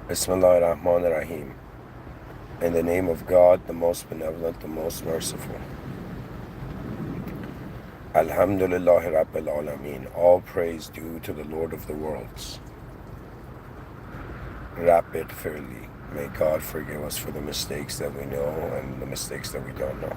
Bismillah ar-Rahman ar-Rahim. In the name of God, the most benevolent, the most merciful. Alhamdulillahi Rabbil Alameen. All praise due to the Lord of the worlds. Rapid, fairly. May God forgive us for the mistakes that we know and the mistakes that we don't know.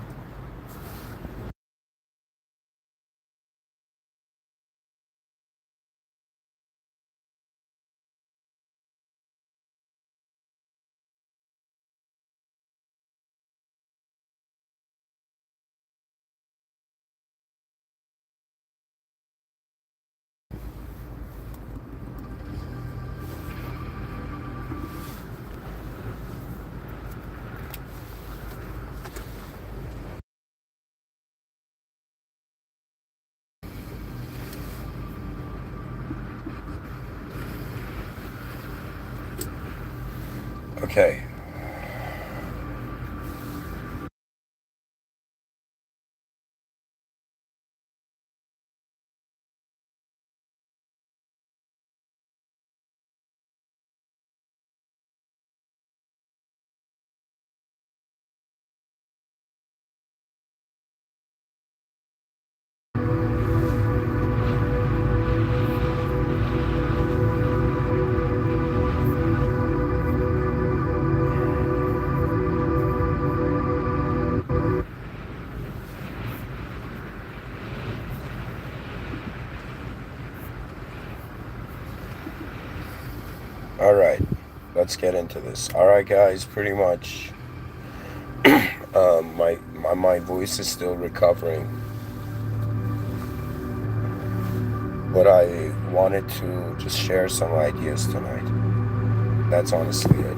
Okay. Alright. Let's get into this. Alright, guys, pretty much my voice is still recovering, but I wanted to just share some ideas tonight. That's honestly it.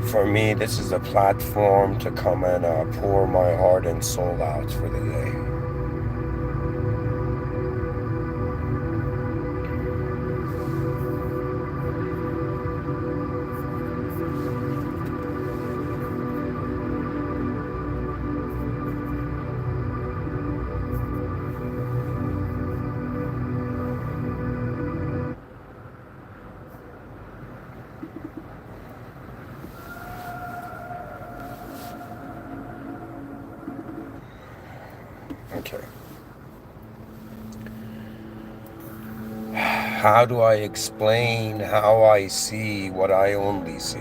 For me, this is a platform to come and pour my heart and soul out for the day. Okay. How do I explain how I see what I only see?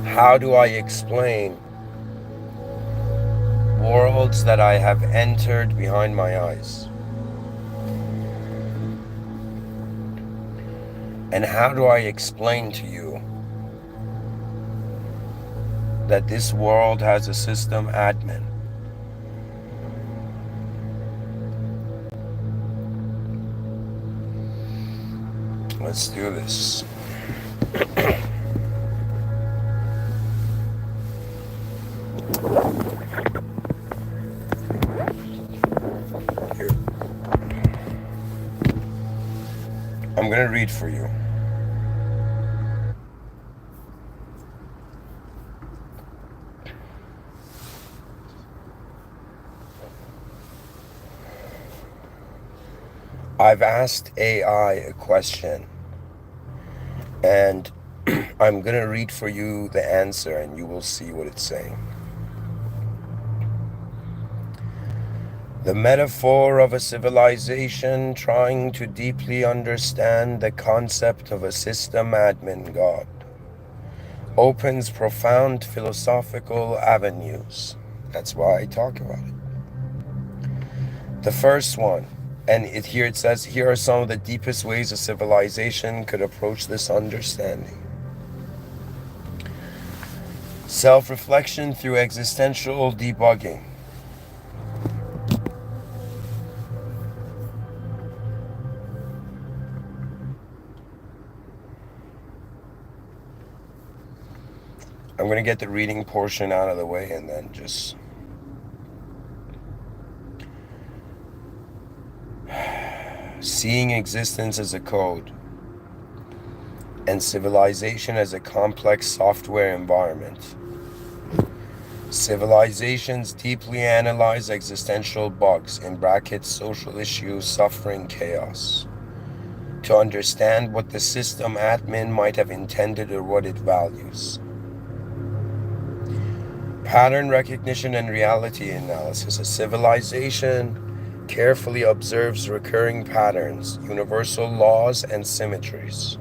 How do I explain worlds that I have entered behind my eyes? And how do I explain to you that this world has a system admin? Let's do this. Here. I'm going to read for you. I've asked AI a question, and I'm going to read for you the answer, and you will see what it's saying. The metaphor of a civilization trying to deeply understand the concept of a system admin god opens profound philosophical avenues. That's why I talk about it. The first one, and here it says, here are some of the deepest ways a civilization could approach this understanding. Self-reflection through existential debugging. I'm going to get the reading portion out of the way and then just... Seeing existence as a code and civilization as a complex software environment. Civilizations deeply analyze existential bugs, in brackets, social issues, suffering, chaos, to understand what the system admin might have intended or what it values. Pattern recognition and reality analysis. A civilization carefully observes recurring patterns, universal laws, and symmetries.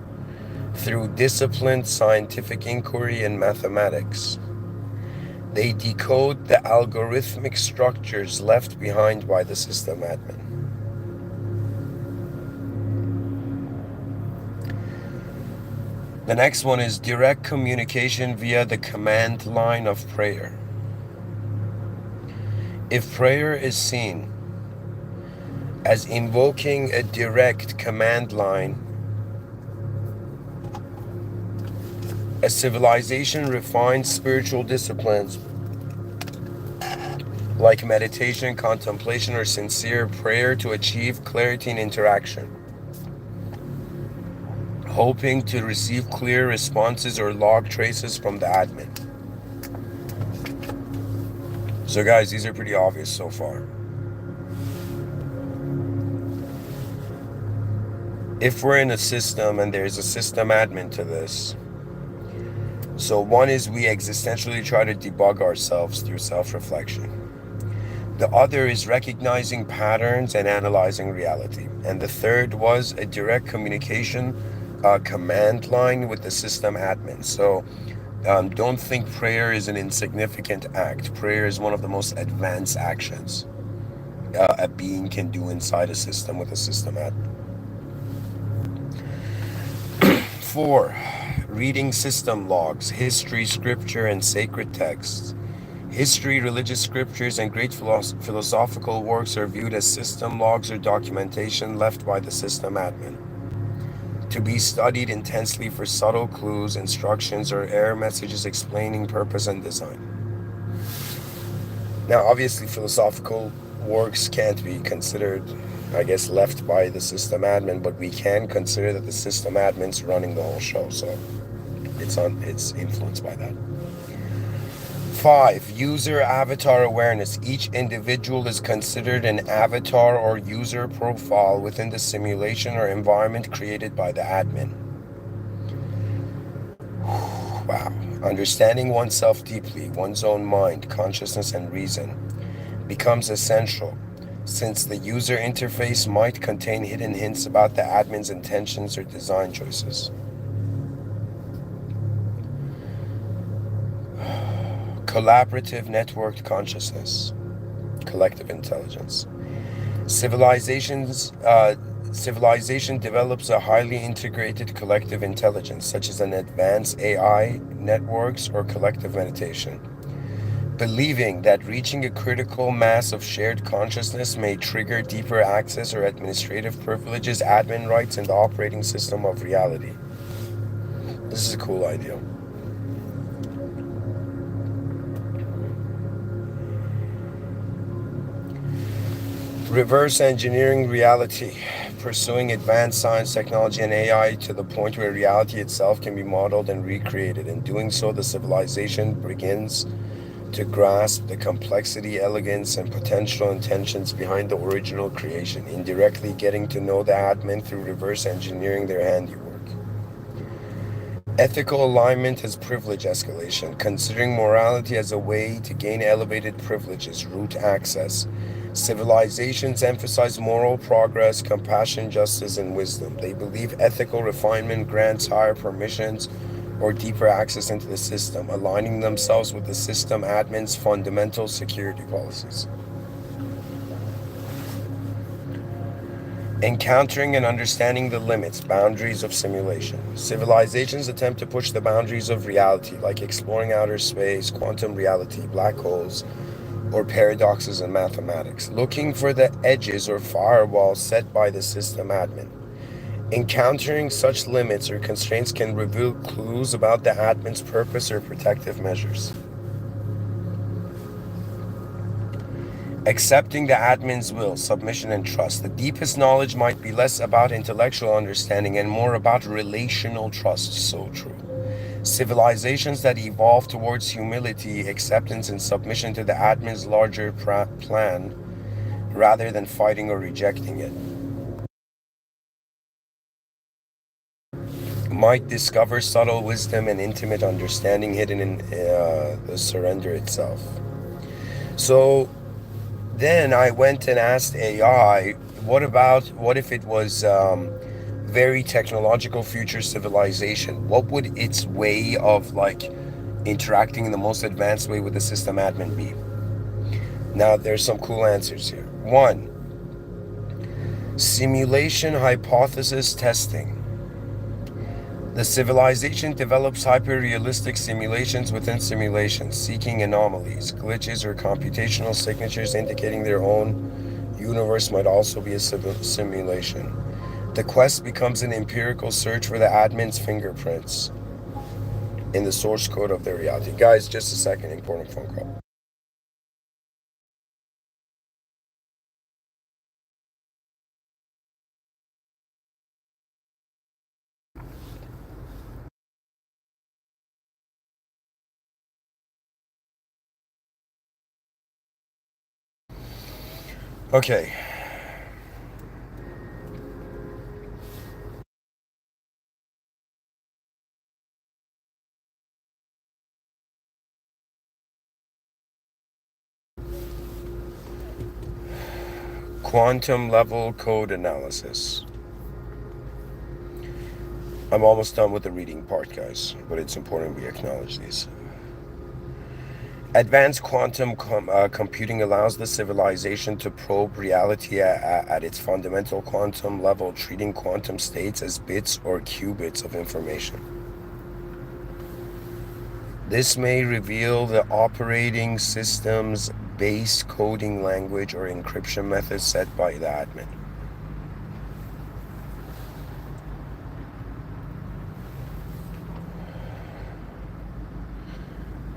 Through disciplined scientific inquiry and mathematics, they decode the algorithmic structures left behind by the system admin. The next one is direct communication via the command line of prayer. If prayer is seen as invoking a direct command line, a civilization refines spiritual disciplines like meditation, contemplation, or sincere prayer to achieve clarity in interaction, hoping to receive clear responses or log traces from the admin. So guys, these are pretty obvious so far. If we're in a system and there's a system admin to this, so one is we existentially try to debug ourselves through self-reflection. The other is recognizing patterns and analyzing reality. And the third was a direct communication command line with the system admin. So don't think prayer is an insignificant act. Prayer is one of the most advanced actions a being can do inside a system with a system admin. 4. Reading system logs, history, scripture, and sacred texts. History, religious scriptures, and great philosophical works are viewed as system logs or documentation left by the system admin, to be studied intensely for subtle clues, instructions, or error messages explaining purpose and design. Now, obviously, philosophical works can't be considered, I guess, left by the system admin, but we can consider that the system admin's running the whole show, so it's influenced by that. 5. User avatar awareness. Each individual is considered an avatar or user profile within the simulation or environment created by the admin. Wow. Understanding oneself deeply, one's own mind, consciousness, and reason becomes essential, since the user interface might contain hidden hints about the admin's intentions or design choices. Collaborative networked consciousness, collective intelligence. Civilization develops a highly integrated collective intelligence, such as an advanced AI networks or collective meditation, believing that reaching a critical mass of shared consciousness may trigger deeper access or administrative privileges, admin rights, in the operating system of reality. This is a cool idea. Reverse engineering reality, pursuing advanced science, technology, and AI to the point where reality itself can be modeled and recreated. In doing so, the civilization begins to grasp the complexity, elegance, and potential intentions behind the original creation, indirectly getting to know the admin through reverse engineering their handiwork. Ethical alignment as privilege escalation, considering morality as a way to gain elevated privileges, root access. Civilizations emphasize moral progress, compassion, justice, and wisdom. They believe ethical refinement grants higher permissions or deeper access into the system, aligning themselves with the system admin's fundamental security policies. Encountering and understanding the limits, boundaries of simulation. Civilizations attempt to push the boundaries of reality, like exploring outer space, quantum reality, black holes, or paradoxes in mathematics, looking for the edges or firewalls set by the system admin. Encountering such limits or constraints can reveal clues about the admin's purpose or protective measures. Accepting the admin's will, submission, and trust. The deepest knowledge might be less about intellectual understanding and more about relational trust. So true. Civilizations that evolve towards humility, acceptance, and submission to the admin's larger plan rather than fighting or rejecting it might discover subtle wisdom and intimate understanding hidden in the surrender itself. So then I went and asked AI, what if it was very technological future civilization? What would its way of like interacting in the most advanced way with the system admin be? Now there's some cool answers here. One, simulation hypothesis testing. The civilization develops hyper-realistic simulations within simulations, seeking anomalies, glitches, or computational signatures indicating their own universe might also be a simulation. The quest becomes an empirical search for the admin's fingerprints in the source code of their reality. Guys, just a second, important phone call. Okay. Quantum level code analysis. I'm almost done with the reading part, guys, but it's important we acknowledge these. Advanced quantum computing allows the civilization to probe reality at its fundamental quantum level, treating quantum states as bits or qubits of information. This may reveal the operating system's base coding language or encryption method set by the admin.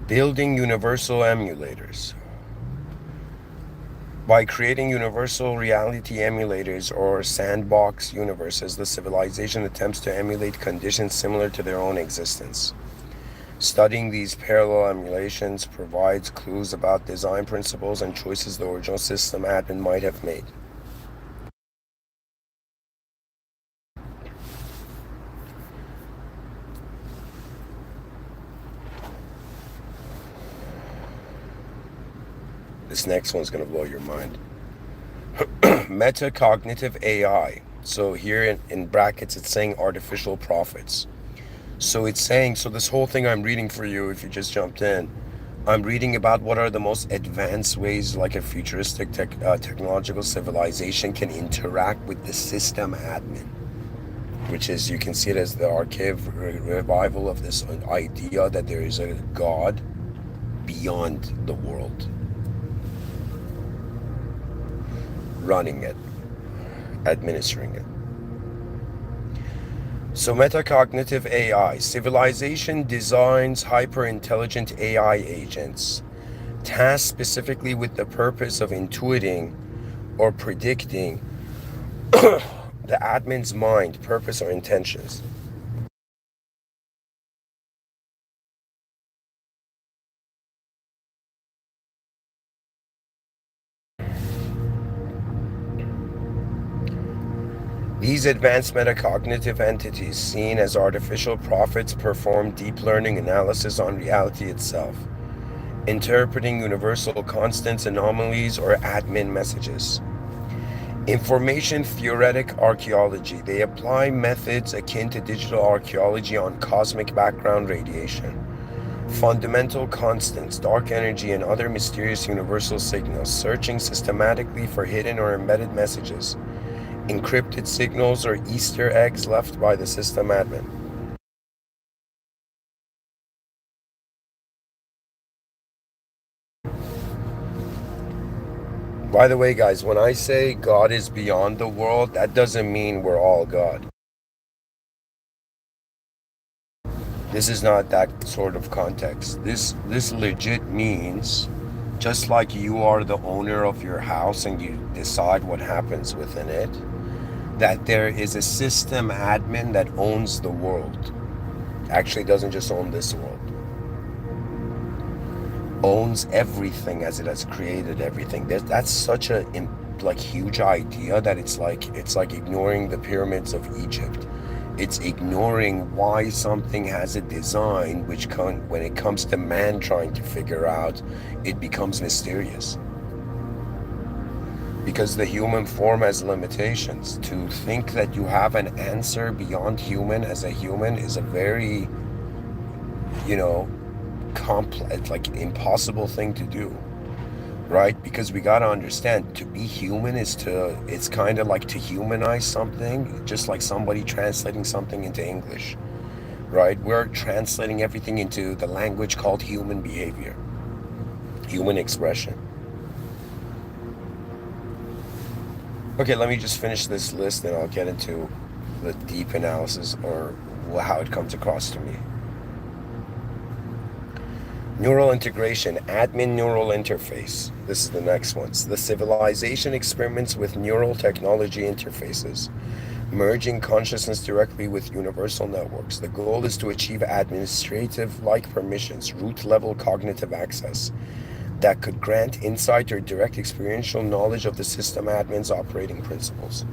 Building universal emulators. By creating universal reality emulators or sandbox universes, the civilization attempts to emulate conditions similar to their own existence. Studying these parallel emulations provides clues about design principles and choices the original system admin might have made. This next one's going to blow your mind. Metacognitive AI. So here in brackets, it's saying artificial prophets. So it's saying, so this whole thing I'm reading for you, if you just jumped in, I'm reading about what are the most advanced ways like a futuristic technological civilization can interact with the system admin, which is, you can see it as the archive revival of this idea that there is a God beyond the world, running it, administering it. So metacognitive AI. Civilization designs hyper-intelligent AI agents, tasked specifically with the purpose of intuiting or predicting the admin's mind, purpose, or intentions. These advanced metacognitive entities, seen as artificial prophets, perform deep learning analysis on reality itself, interpreting universal constants, anomalies, or admin messages. Information theoretic archaeology. They apply methods akin to digital archaeology on cosmic background radiation, fundamental constants, dark energy, and other mysterious universal signals, searching systematically for hidden or embedded messages, encrypted signals, or Easter eggs left by the system admin. By the way, guys, when I say God is beyond the world, that doesn't mean we're all God. This is not that sort of context. This legit means, just like you are the owner of your house and you decide what happens within it, that there is a system admin that owns the world. Actually doesn't just own this world. Owns everything as it has created everything. That's such a like huge idea that it's like ignoring the pyramids of Egypt. It's ignoring why something has a design which when it comes to man trying to figure out, it becomes mysterious. Because the human form has limitations. To think that you have an answer beyond human as a human is a very, you know, complex, like impossible thing to do, right? Because we got to understand, to be human is it's kind of like to humanize something, just like somebody translating something into English, right? We're translating everything into the language called human behavior, human expression. Okay, let me just finish this list and I'll get into the deep analysis or how it comes across to me. Neural integration, admin neural interface. This is the next one. The civilization experiments with neural technology interfaces, merging consciousness directly with universal networks. The goal is to achieve administrative-like permissions, root-level cognitive access, that could grant insight or direct experiential knowledge of the system admin's operating principles.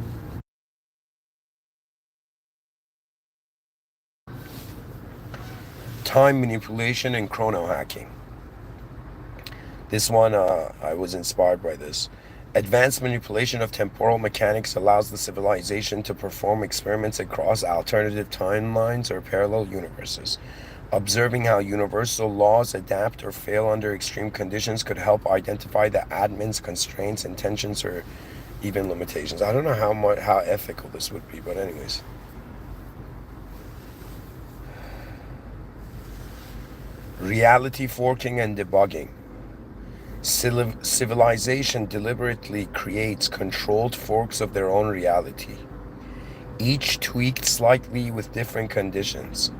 Time manipulation and chrono hacking. This one, I was inspired by this. Advanced manipulation of temporal mechanics allows the civilization to perform experiments across alternative timelines or parallel universes. Observing how universal laws adapt or fail under extreme conditions could help identify the admin's constraints, intentions, or even limitations. I don't know how ethical this would be, but anyways. Reality forking and debugging. Civilization deliberately creates controlled forks of their own reality, each tweaked slightly with different conditions.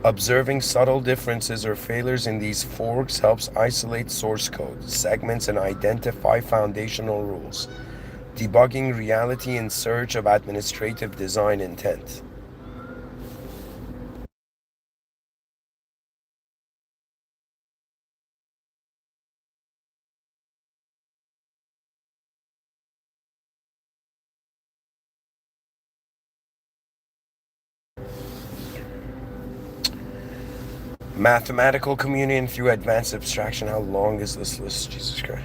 Observing subtle differences or failures in these forks helps isolate source code, segments, and identify foundational rules, debugging reality in search of administrative design intent. Mathematical communion through advanced abstraction. How long is this list? Jesus Christ.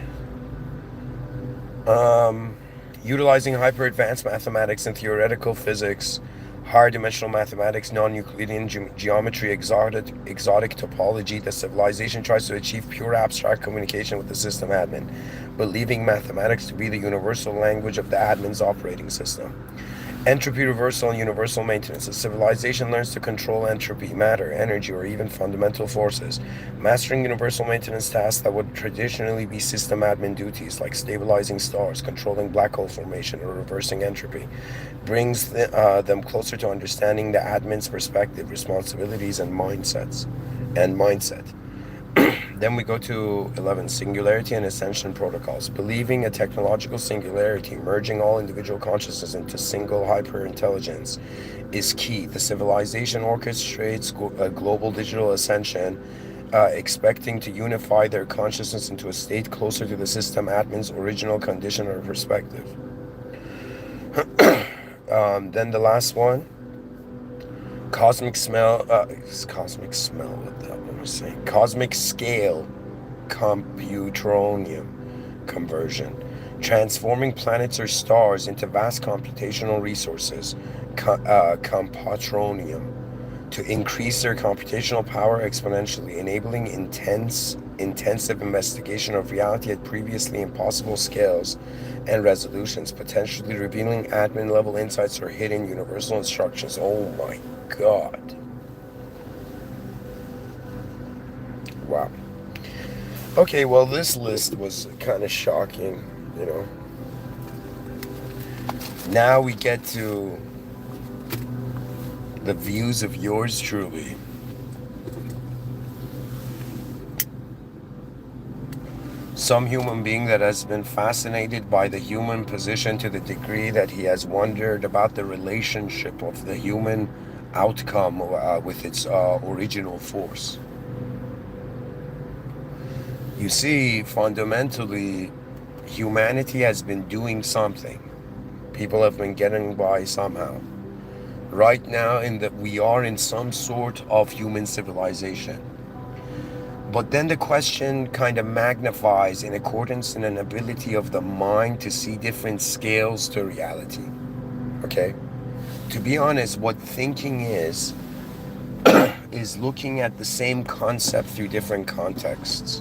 Utilizing hyper-advanced mathematics and theoretical physics, higher dimensional mathematics, non-Euclidean geometry, exotic topology, the civilization tries to achieve pure abstract communication with the system admin, believing mathematics to be the universal language of the admin's operating system. Entropy reversal and universal maintenance. A civilization learns to control entropy, matter, energy, or even fundamental forces. Mastering universal maintenance tasks that would traditionally be system admin duties, like stabilizing stars, controlling black hole formation, or reversing entropy, brings them closer to understanding the admin's perspective, responsibilities, and mindset. Then we go to 11, singularity and ascension protocols. Believing a technological singularity, merging all individual consciousness into single hyper-intelligence, is key. The civilization orchestrates a global digital ascension, expecting to unify their consciousness into a state closer to the system admin's original condition or perspective. Then the last one, cosmic scale computronium conversion, transforming planets or stars into vast computational resources, compatronium, to increase their computational power exponentially, enabling intensive investigation of reality at previously impossible scales and resolutions, potentially revealing admin level insights or hidden universal instructions. Oh my God. Wow. Okay, well, this list was kind of shocking, you know. Now we get to the views of yours truly. Some human being that has been fascinated by the human position to the degree that he has wondered about the relationship of the human outcome with its original force. You see, fundamentally, humanity has been doing something. People have been getting by somehow. Right now, we are in some sort of human civilization. But then the question kind of magnifies in accordance in an ability of the mind to see different scales to reality. Okay? To be honest, what thinking is looking at the same concept through different contexts.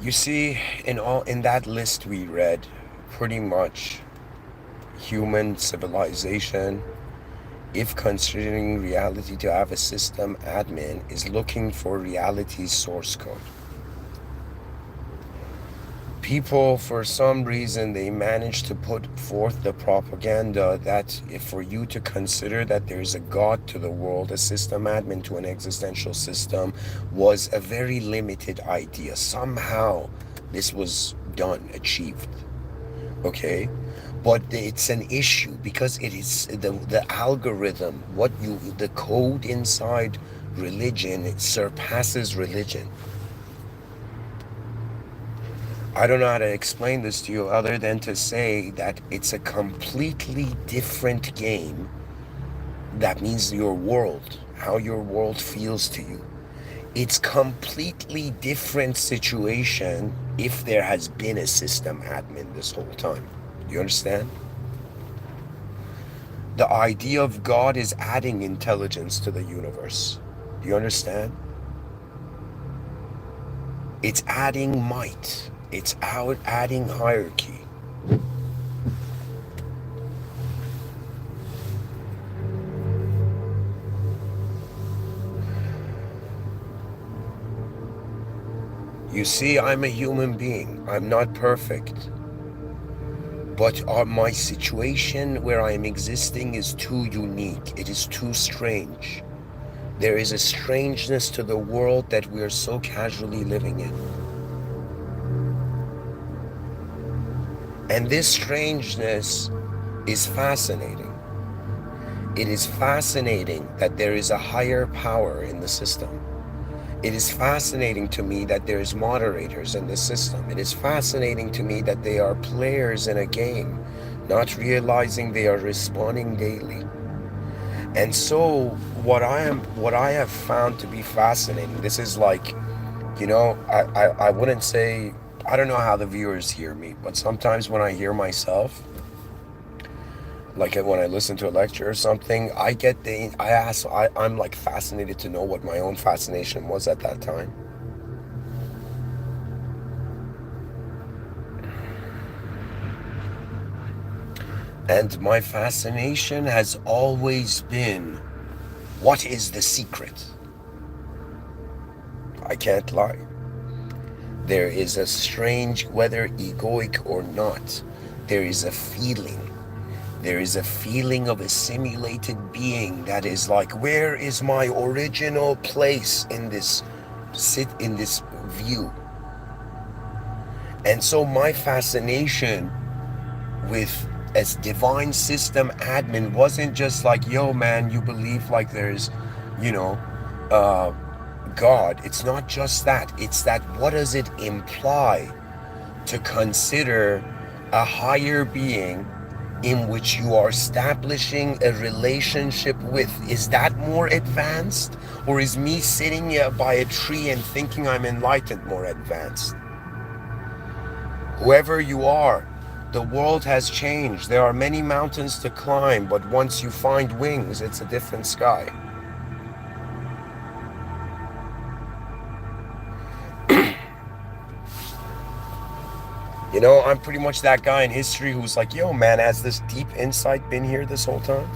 You see, in that list we read, pretty much human civilization, if considering reality to have a system admin, is looking for reality's source code. People, for some reason, they manage to put forth the propaganda that if for you to consider that there's a God to the world, a system admin to an existential system, was a very limited idea. Somehow this was done, achieved. Okay? But it's an issue because it is the algorithm, the code inside religion, it surpasses religion. I don't know how to explain this to you other than to say that it's a completely different game. That means your world, how your world feels to you. It's completely different situation if there has been a system admin this whole time. You understand? The idea of God is adding intelligence to the universe. Do you understand? It's adding might. It's adding hierarchy. You see, I'm a human being. I'm not perfect. But my situation where I am existing is too unique. It is too strange. There is a strangeness to the world that we are so casually living in. And this strangeness is fascinating. It is fascinating that there is a higher power in the system. It is fascinating to me that there's moderators in the system. It is fascinating to me that they are players in a game, not realizing they are respawning daily. And so what I have found to be fascinating, this is like, I wouldn't say, I don't know how the viewers hear me, but sometimes when I hear myself, like when I listen to a lecture or something, I'm like fascinated to know what my own fascination was at that time. And my fascination has always been, what is the secret? I can't lie. There is a strange, whether egoic or not, there is a feeling. There is a feeling of a simulated being that is like, where is my original place in this view? And so my fascination with as divine system admin wasn't just like, yo man, you believe like there's, God. It's not just that. It's that, what does it imply to consider a higher being in which you are establishing a relationship with? Is that more advanced? Or is me sitting here by a tree and thinking I'm enlightened more advanced? Whoever you are, the world has changed. There are many mountains to climb, but once you find wings, it's a different sky. I'm pretty much that guy in history who's like, yo, man, has this deep insight been here this whole time?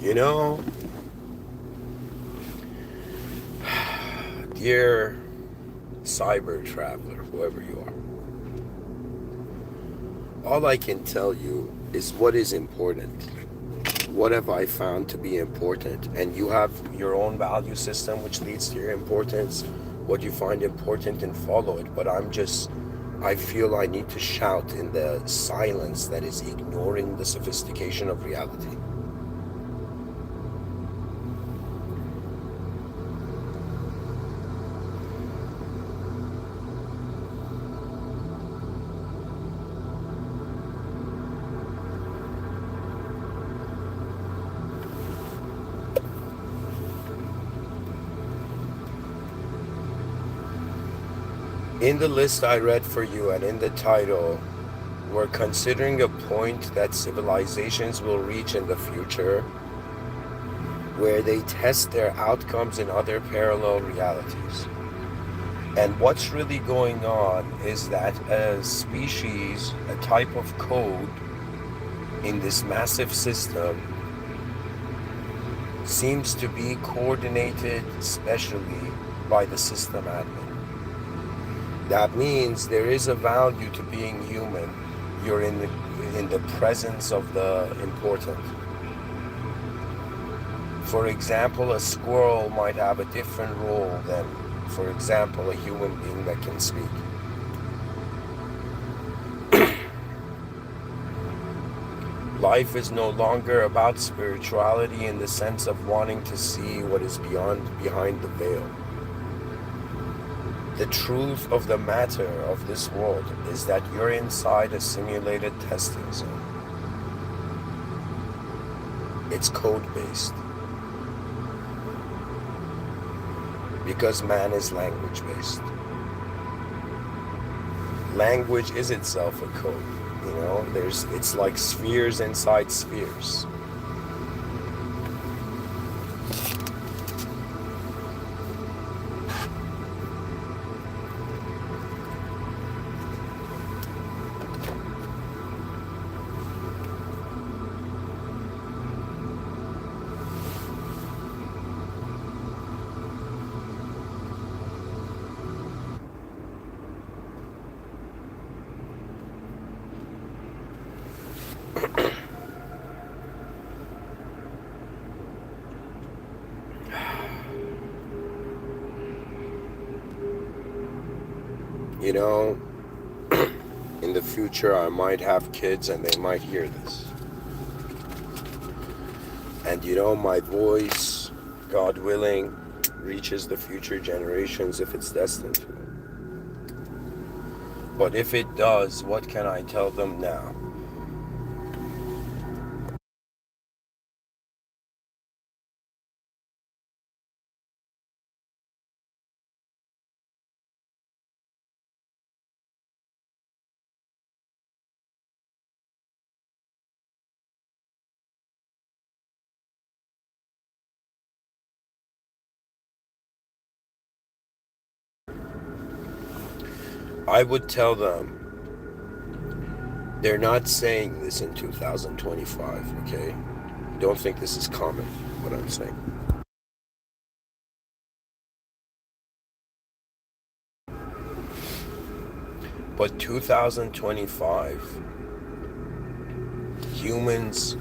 You know, dear cyber traveler, whoever you are, all I can tell you is what is important. What have I found to be important? And you have your own value system which leads to your importance, what you find important, and follow it. But I feel I need to shout in the silence that is ignoring the sophistication of reality. In the list I read for you and in the title, we're considering a point that civilizations will reach in the future where they test their outcomes in other parallel realities. And what's really going on is that a species, a type of code in this massive system seems to be coordinated specially by the system admin. That means there is a value to being human. You're in the presence of the important. For example, a squirrel might have a different role than, for example, a human being that can speak. Life is no longer about spirituality in the sense of wanting to see what is behind the veil. The truth of the matter of this world is that you're inside a simulated testing zone. It's code-based. Because man is language-based. Language is itself a code, you know? It's like spheres inside spheres. You know, in the future I might have kids and they might hear this. And you know, my voice, God willing, reaches the future generations if it's destined to. But if it does, what can I tell them now? I would tell them, they're not saying this in 2025, okay? Don't think this is common, what I'm saying. But 2025, humans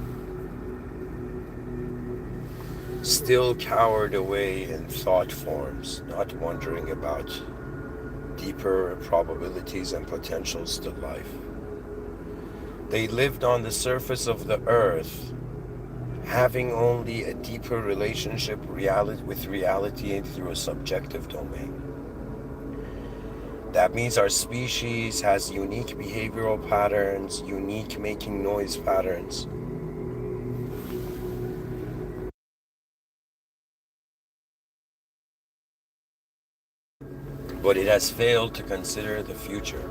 still cowered away in thought forms, not wondering about deeper probabilities and potentials to life. They lived on the surface of the earth, having only a deeper relationship with reality through a subjective domain. That means our species has unique behavioral patterns, unique making noise patterns. But it has failed to consider the future.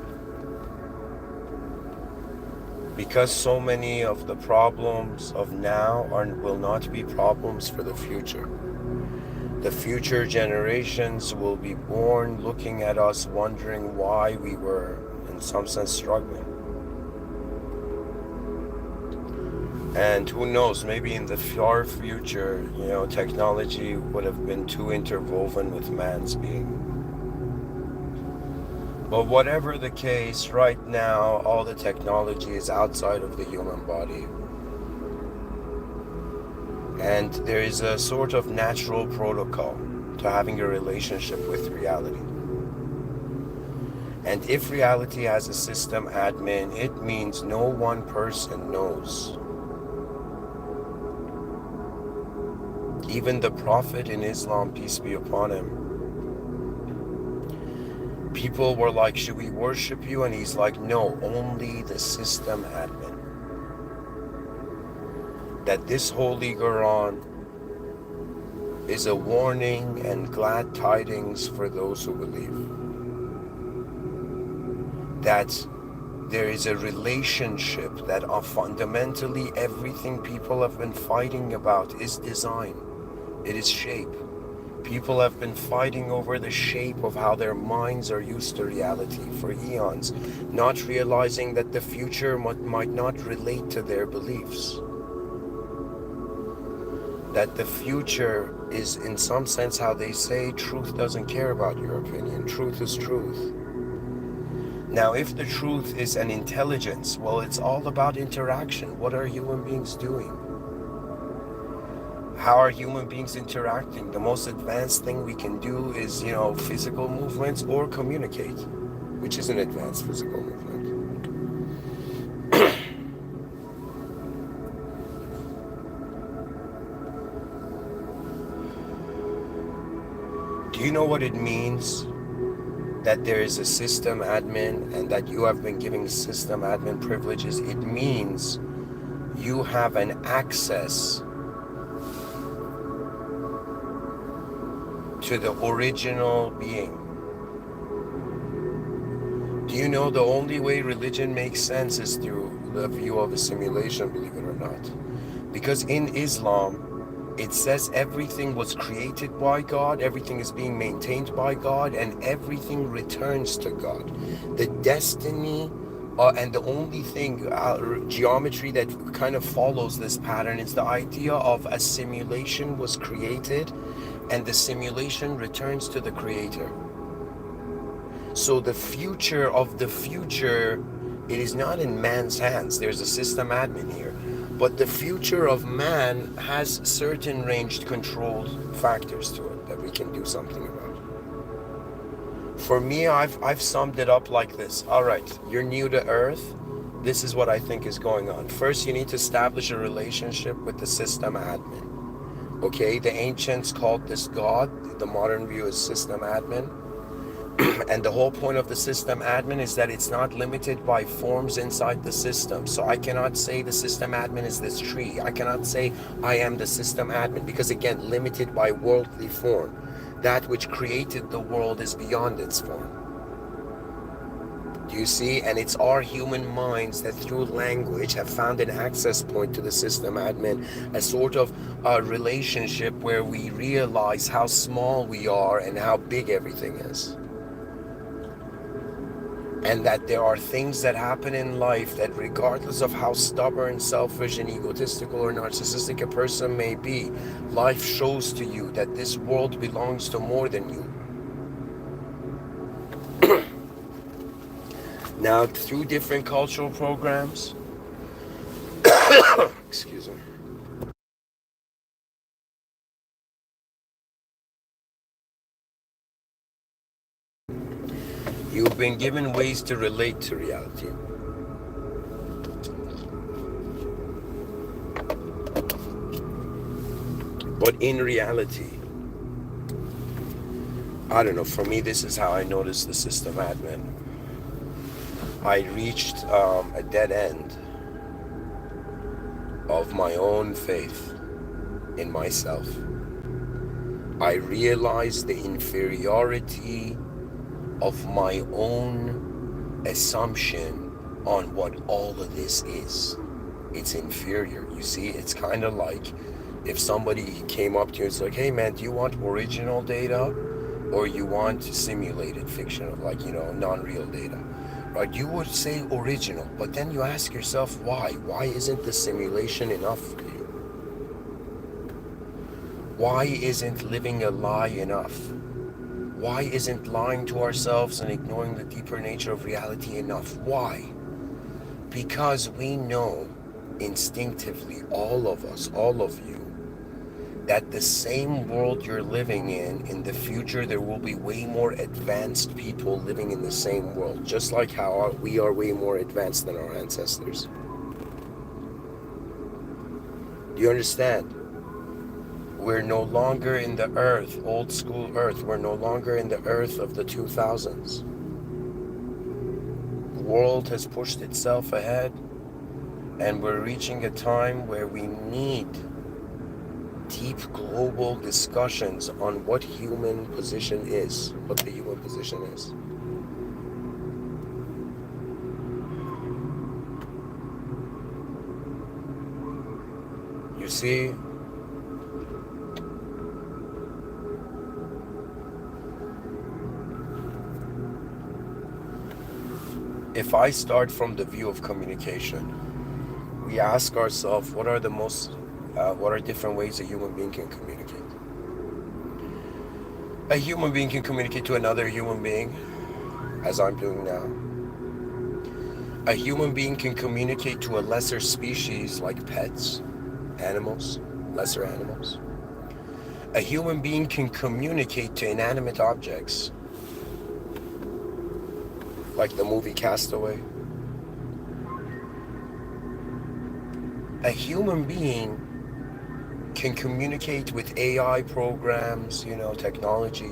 Because so many of the problems of now will not be problems for the future. The future generations will be born looking at us, wondering why we were, in some sense, struggling. And who knows, maybe in the far future, technology would have been too interwoven with man's being. But whatever the case, right now, all the technology is outside of the human body. And there is a sort of natural protocol to having a relationship with reality. And if reality has a system admin, it means no one person knows. Even the Prophet in Islam, peace be upon him, people were like, should we worship you? And he's like, no, only the system admin. That this Holy Quran is a warning and glad tidings for those who believe. That there is a relationship that fundamentally everything people have been fighting about is design. It is shape. People have been fighting over the shape of how their minds are used to reality for eons, not realizing that the future might not relate to their beliefs. That the future is, in some sense, how they say truth doesn't care about your opinion. Truth is truth. Now, if the truth is an intelligence, well, it's all about interaction. What are human beings doing? How are human beings interacting? The most advanced thing we can do is, physical movements or communicate, which is an advanced physical movement. Do you know what it means that there is a system admin and that you have been giving system admin privileges? It means you have an access to the original being. Do you know the only way religion makes sense is through the view of a simulation, believe it or not? Because in Islam, it says everything was created by God, everything is being maintained by God, and everything returns to God. The destiny and the only thing, geometry that kind of follows this pattern is the idea of a simulation was created and the simulation returns to the creator. So the future of the future, it is not in man's hands. There's a system admin here. But the future of man has certain ranged controlled factors to it that we can do something about. For me, I've summed it up like this. All right, you're new to Earth. This is what I think is going on. First, you need to establish a relationship with the system admin. Okay, the ancients called this God. The modern view is system admin. And the whole point of the system admin is that it's not limited by forms inside the system. So I cannot say the system admin is this tree. I cannot say I am the system admin because, again, limited by worldly form. That which created the world is beyond its form. Do you see? And it's our human minds that through language have found an access point to the system admin, a sort of a relationship where we realize how small we are and how big everything is. And that there are things that happen in life that, regardless of how stubborn, selfish, and egotistical or narcissistic a person may be, life shows to you that this world belongs to more than you. Now, through different cultural programs, excuse me. You've been given ways to relate to reality. But in reality, I don't know, for me, this is how I noticed the system admin. I reached a dead end of my own faith in myself. I realized the inferiority of my own assumption on what all of this is. It's inferior. You see, it's kind of like if somebody came up to you and said, like, hey man, do you want original data or you want simulated fiction of, like, non-real data? right? You would say original, but then you ask yourself why? Why isn't the simulation enough for you? Why isn't living a lie enough? Why isn't lying to ourselves and ignoring the deeper nature of reality enough? Why? Because we know instinctively, all of us, all of you, that the same world you're living in the future, there will be way more advanced people living in the same world, just like how we are way more advanced than our ancestors. Do you understand? We're no longer in the earth, old school earth. We're no longer in the earth of the 2000s. The world has pushed itself ahead, and we're reaching a time where we need deep global discussions on what human position is, what the human position is. You see, if I start from the view of communication, we ask ourselves, what are different ways a human being can communicate? A human being can communicate to another human being, as I'm doing now. A human being can communicate to a lesser species like pets, animals, lesser animals. A human being can communicate to inanimate objects, like the movie Castaway. A human being can communicate with AI programs, technology.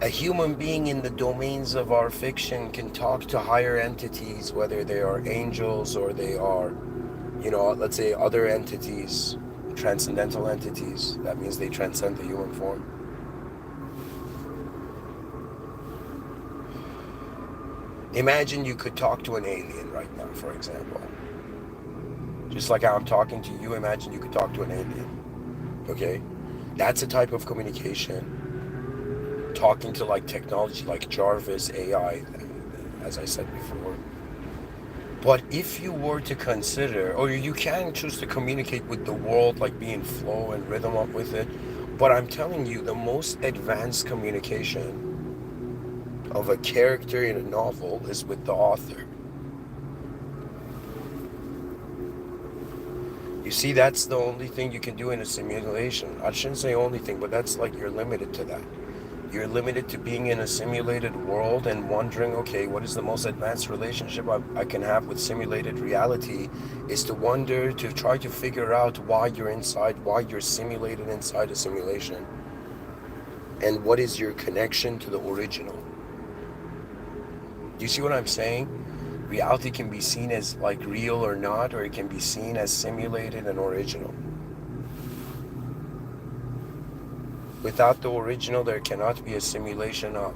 A human being in the domains of our fiction can talk to higher entities, whether they are angels or they are, let's say other entities, transcendental entities. That means they transcend the human form. Imagine you could talk to an alien right now, for example. Just like how I'm talking to you, imagine you could talk to an alien. Okay? That's a type of communication. Talking to like technology like Jarvis, AI, as I said before. But if you were to consider, or you can choose to communicate with the world, like be in flow and rhythm up with it, but I'm telling you, the most advanced communication of a character in a novel is with the author. You see, that's the only thing you can do in a simulation. I shouldn't say only thing, but that's like you're limited to that. You're limited to being in a simulated world and wondering, okay, what is the most advanced relationship I can have with simulated reality, is to wonder, to try to figure out why you're simulated inside a simulation. And what is your connection to the original? Do you see what I'm saying? Reality can be seen as like real or not, or it can be seen as simulated and original. Without the original, there cannot be a simulation of.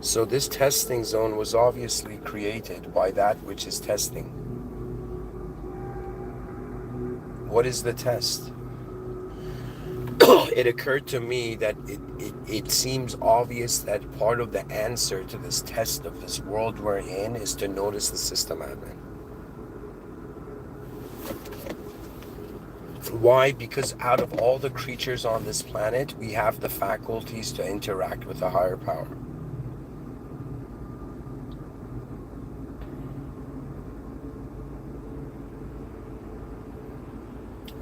So this testing zone was obviously created by that which is testing. What is the test? It occurred to me that it seems obvious that part of the answer to this test of this world we're in is to notice the system admin. Why? Because out of all the creatures on this planet, we have the faculties to interact with a higher power.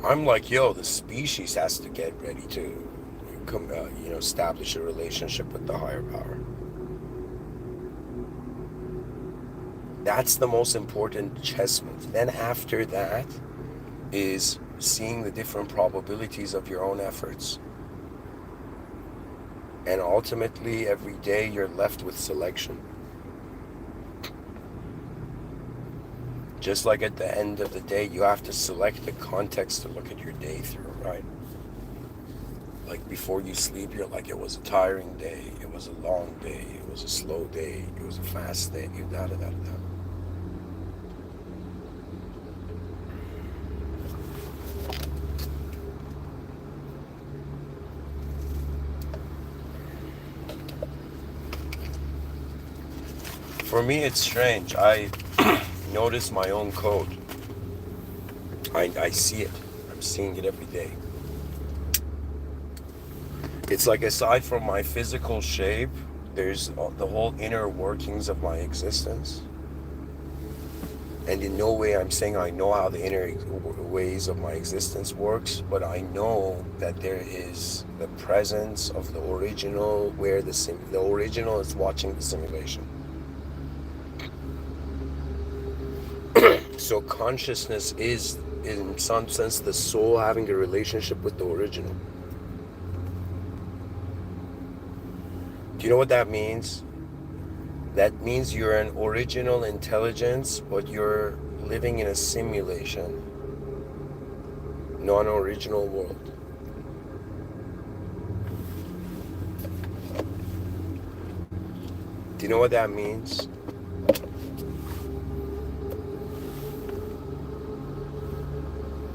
I'm like, yo, the species has to get ready to establish a relationship with the higher power. That's the most important chess move. Then after that is seeing the different probabilities of your own efforts. And ultimately, every day you're left with selection. Just like at the end of the day, you have to select the context to look at your day through, right? Like before you sleep, you're like, it was a tiring day, it was a long day, it was a slow day, it was a fast day, da-da-da-da. For me, it's strange. I notice my own code. I see it. I'm seeing it every day. It's like, aside from my physical shape, there's the whole inner workings of my existence. And in no way I'm saying I know how the inner ways of my existence works, but I know that there is the presence of the original, where the original is watching the simulation. So consciousness is, in some sense, the soul having a relationship with the original. Do you know what that means? That means you're an original intelligence, but you're living in a simulation, non-original world. Do you know what that means?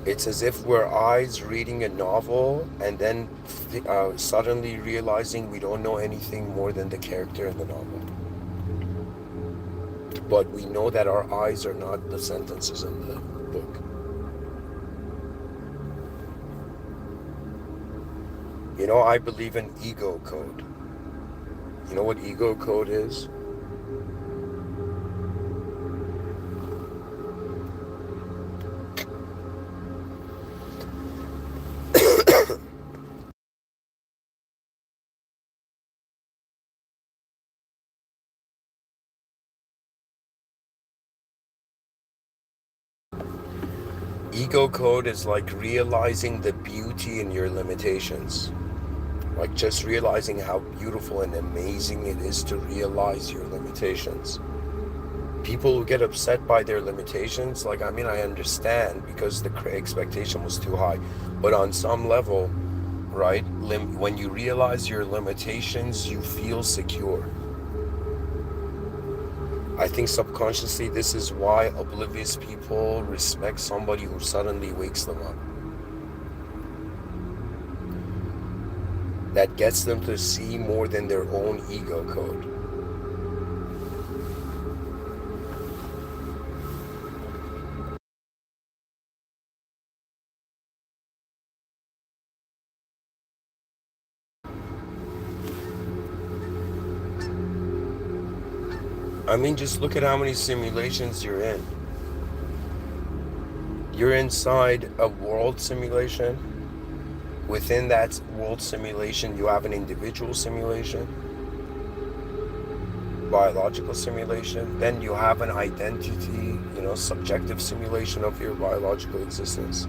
It's as if we're eyes reading a novel and then suddenly realizing we don't know anything more than the character in the novel. But we know that our eyes are not the sentences in the book. You know, I believe in ego code. You know what ego code is? Ego code is like realizing the beauty in your limitations. Like just realizing how beautiful and amazing it is to realize your limitations. People who get upset by their limitations, like, I mean, I understand because the expectation was too high. But on some level, right, when you realize your limitations, you feel secure. I think subconsciously this is why oblivious people respect somebody who suddenly wakes them up. That gets them to see more than their own ego code. I mean, just look at how many simulations you're in. You're inside a world simulation. Within that world simulation, you have an individual simulation, biological simulation. Then you have an identity, subjective simulation of your biological existence.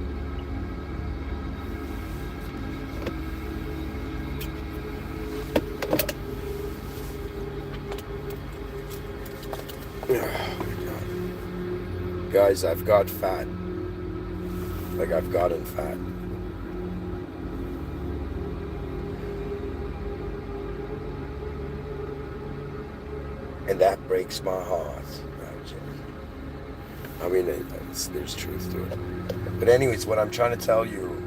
Guys, I've got fat. Like, I've gotten fat. And that breaks my heart. I mean, there's truth to it. But anyways, what I'm trying to tell you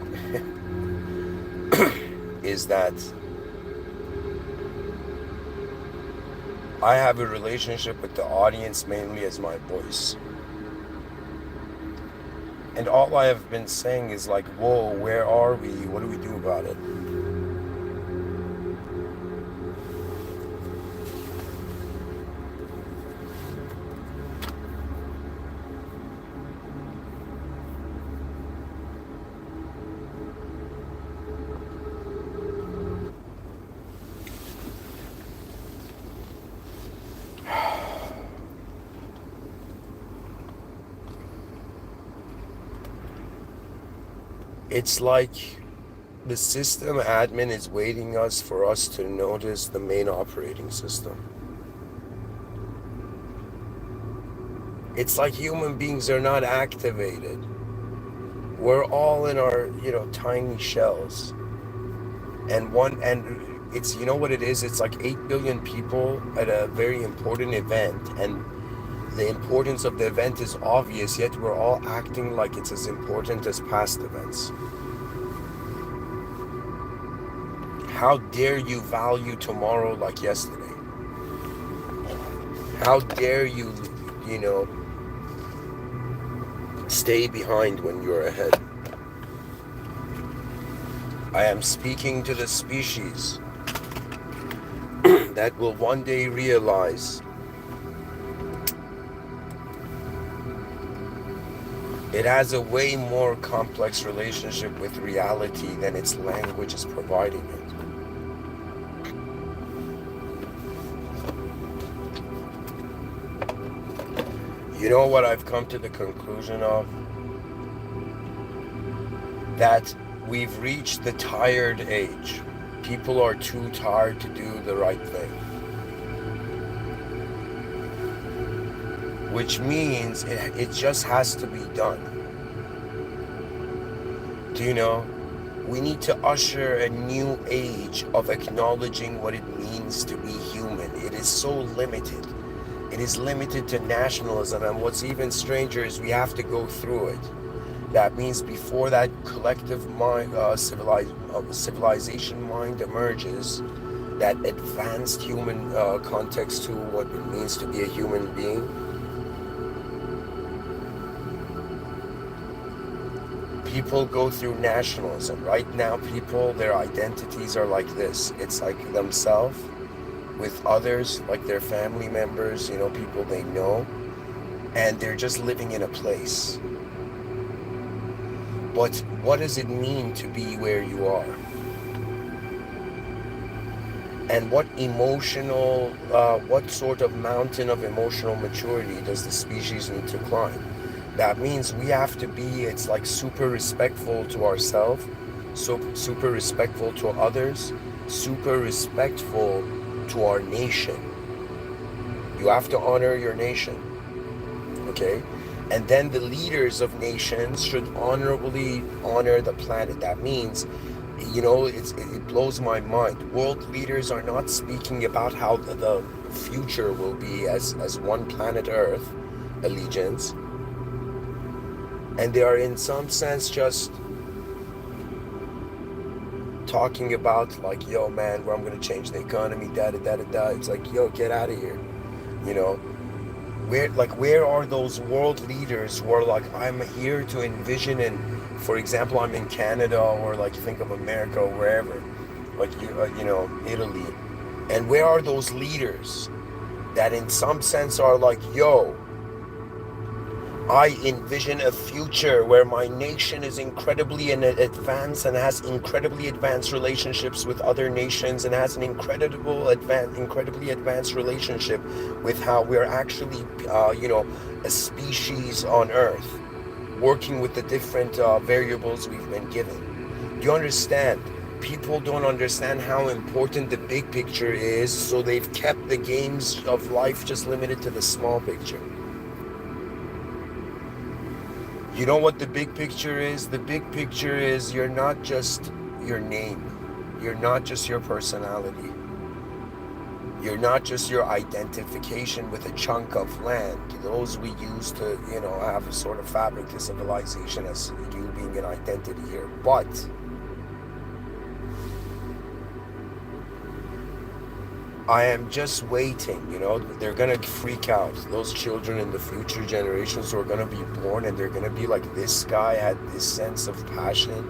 is that I have a relationship with the audience mainly as my voice. And all I have been saying is like, whoa, where are we? What do we do about it? It's like the system admin is waiting for us to notice the main operating system. It's like human beings are not activated. We're all in our, tiny shells. And it's, you know what it is? It's like 8 billion people at a very important event, and the importance of the event is obvious, yet we're all acting like it's as important as past events. How dare you value tomorrow like yesterday? How dare you, you know, stay behind when you're ahead? I am speaking to the species that will one day realize it has a way more complex relationship with reality than its language is providing it. You know what I've come to the conclusion of? That we've reached the tired age. People are too tired to do the right thing. Which means it just has to be done. Do you know? We need to usher a new age of acknowledging what it means to be human. It is so limited. It is limited to nationalism, and what's even stranger is we have to go through it. That means before that collective mind, civilization mind emerges, that advanced human context to what it means to be a human being, people go through nationalism. Right now, people, their identities are like this. It's like themselves with others, like their family members, you know, people they know, and they're just living in a place. But what does it mean to be where you are? And what sort of mountain of emotional maturity does the species need to climb? That means we have to be, it's like super respectful to ourselves, so super respectful to others, super respectful to our nation. You have to honor your nation, okay? And then the leaders of nations should honorably honor the planet. That means, you know, it blows my mind. World leaders are not speaking about how the future will be as one planet Earth allegiance. And they are in some sense just talking about like, yo man, where I'm gonna change the economy, da-da-da-da-da. It's like, yo, get out of here. You know, where are those world leaders who are like, I'm here to envision, and for example, I'm in Canada, or like think of America or wherever, like you know, Italy. And where are those leaders that in some sense are like, yo, I envision a future where my nation is incredibly advanced and has incredibly advanced relationships with other nations, and has an incredibly advanced relationship with how we're actually, you know, a species on Earth, working with the different variables we've been given. Do you understand? People don't understand how important the big picture is, so they've kept the games of life just limited to the small picture. You know what the big picture is? The big picture is you're not just your name. You're not just your personality. You're not just your identification with a chunk of land. Those we use to, you know, have a sort of fabric to civilization as you being an identity here. But I am just waiting, you know, they're going to freak out. Those children in the future generations who are going to be born, and they're going to be like, this guy had this sense of passion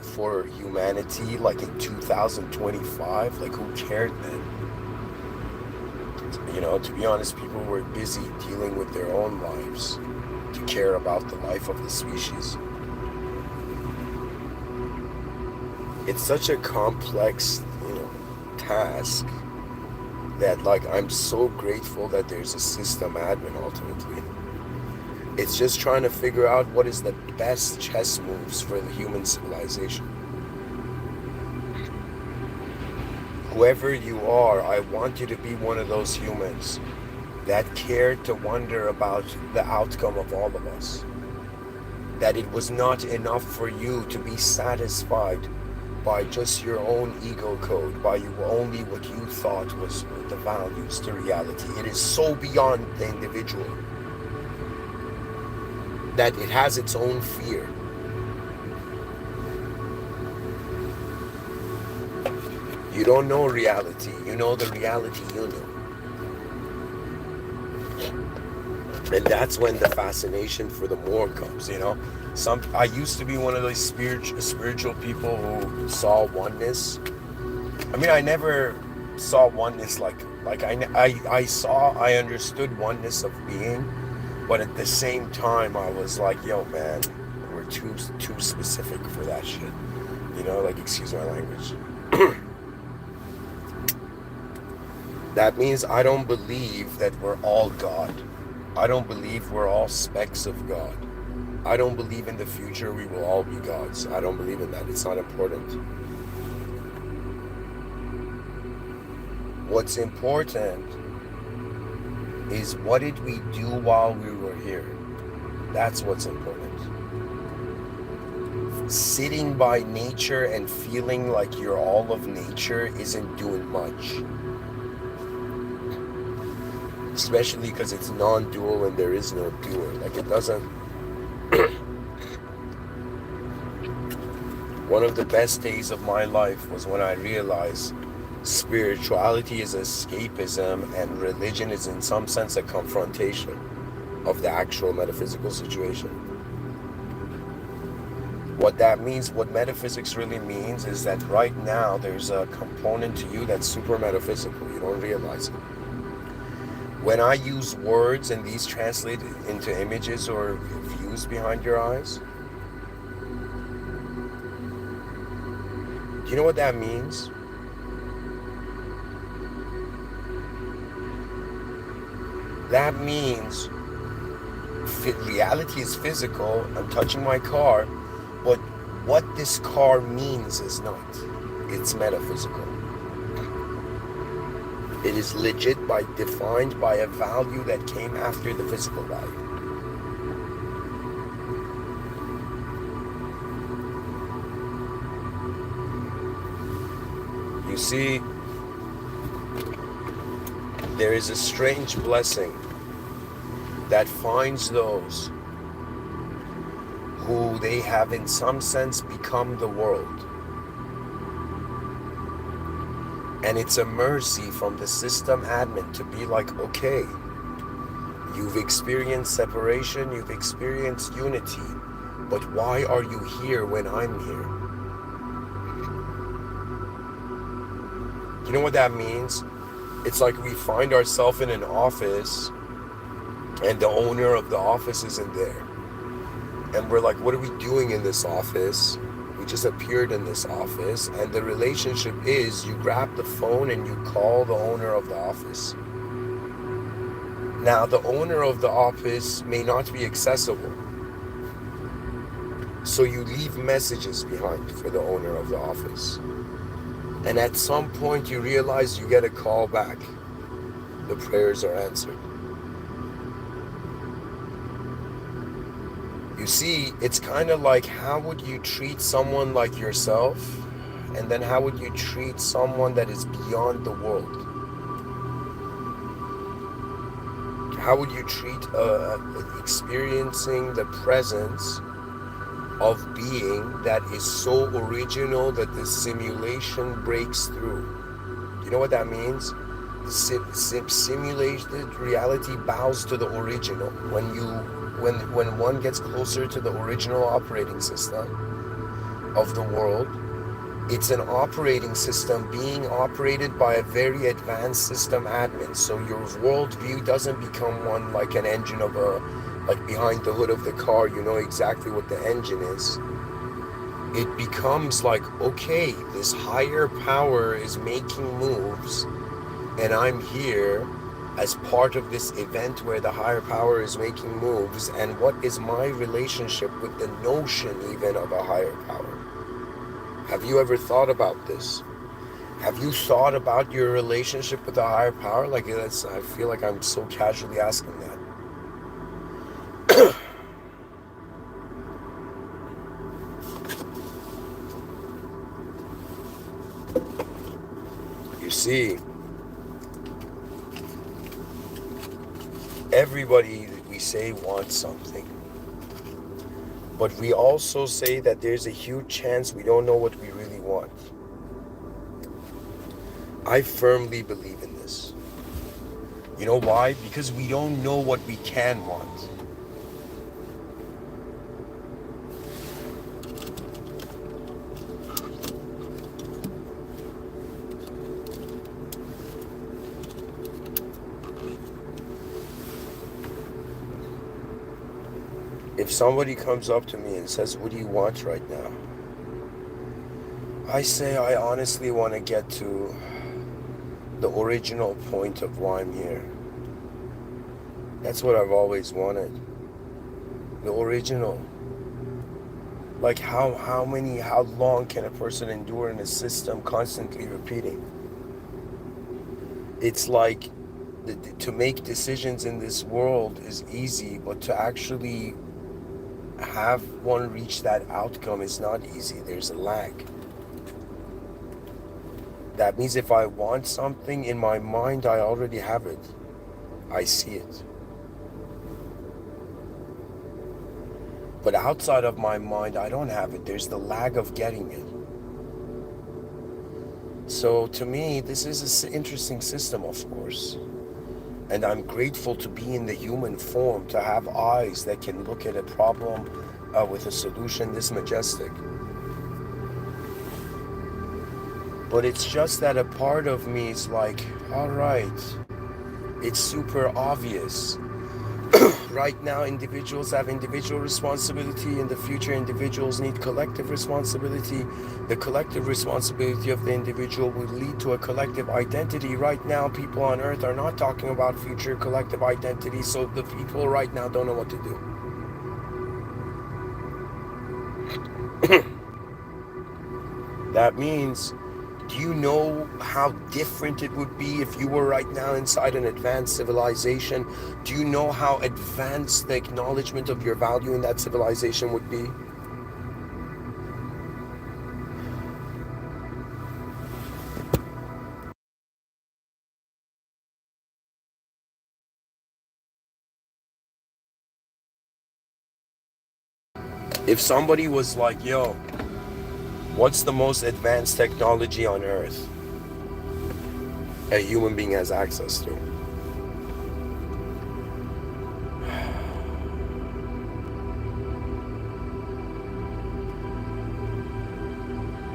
for humanity, like in 2025. Like, who cared then? You know, to be honest, people were busy dealing with their own lives to care about the life of the species. It's such a complex, you know, task that, like, I'm so grateful that there's a system admin ultimately. It's just trying to figure out what is the best chess moves for the human civilization. Whoever you are, I want you to be one of those humans that cared to wonder about the outcome of all of us. That it was not enough for you to be satisfied by just your own ego code, by only what you thought was the values to reality. It is so beyond the individual that it has its own fear. You don't know reality, you know the reality you know. And that's when the fascination for the more comes, you know. I used to be one of those spiritual people who saw oneness. I mean, I never saw oneness like I understood oneness of being, but at the same time I was like, yo man, we're too specific for that shit. You know, like, excuse my language. That means I don't believe that we're all God. I don't believe we're all specks of God. I don't believe in the future we will all be gods. I don't believe in that. It's not important. What's important is what did we do while we were here? That's what's important. Sitting by nature and feeling like you're all of nature isn't doing much. Especially because it's non-dual and there is no doer. Like, it doesn't... One of the best days of my life was when I realized spirituality is escapism and religion is in some sense a confrontation of the actual metaphysical situation. What that means, what metaphysics really means, is that right now there's a component to you that's super metaphysical. You don't realize it. When I use words and these translate into images or views behind your eyes, do you know what that means? That means reality is physical. I'm touching my car, but what this car means is not. It's metaphysical. It is legit defined by a value that came after the physical value. You see, there is a strange blessing that finds those who they have in some sense become the world. And it's a mercy from the system admin to be like, okay, you've experienced separation, you've experienced unity, but why are you here when I'm here? You know what that means? It's like we find ourselves in an office and the owner of the office isn't there. And we're like, what are we doing in this office? We just appeared in this office, and the relationship is you grab the phone and you call the owner of the office. Now, the owner of the office may not be accessible, so you leave messages behind for the owner of the office. And at some point you realize you get a call back. The prayers are answered. You see, it's kind of like, how would you treat someone like yourself? And then how would you treat someone that is beyond the world? How would you treat experiencing the presence of being that is so original that the simulation breaks through? You know what that means? Simulated reality bows to the original. When one gets closer to the original operating system of the world, it's an operating system being operated by a very advanced system admin. So your worldview doesn't become one like an engine of like behind the hood of the car, you know exactly what the engine is. It becomes like, okay, this higher power is making moves, and I'm here as part of this event where the higher power is making moves, and what is my relationship with the notion even of a higher power? Have you ever thought about this? Have you thought about your relationship with the higher power? Like, I feel like I'm so casually asking that. You see, everybody, we say, wants something. But we also say that there's a huge chance we don't know what we really want. I firmly believe in this. You know why? Because we don't know what we can want. If somebody comes up to me and says, what do you want right now? I say, I honestly want to get to the original point of why I'm here. That's what I've always wanted. The original. Like how long can a person endure in a system constantly repeating? It's like to make decisions in this world is easy, but to actually have one reach that outcome is not easy. There's a lag. That means if I want something in my mind, I already have it. I see it. But outside of my mind, I don't have it. There's the lag of getting it. So to me, this is an interesting system, of course. And I'm grateful to be in the human form, to have eyes that can look at a problem with a solution this majestic. But it's just that a part of me is like, all right, it's super obvious. Right now, individuals have individual responsibility. In the future, individuals need collective responsibility. The collective responsibility of the individual will lead to a collective identity. Right now, people on Earth are not talking about future collective identity, so the people right now don't know what to do. That means, do you know how different it would be if you were right now inside an advanced civilization? Do you know how advanced the acknowledgement of your value in that civilization would be? If somebody was like, yo, what's the most advanced technology on Earth a human being has access to?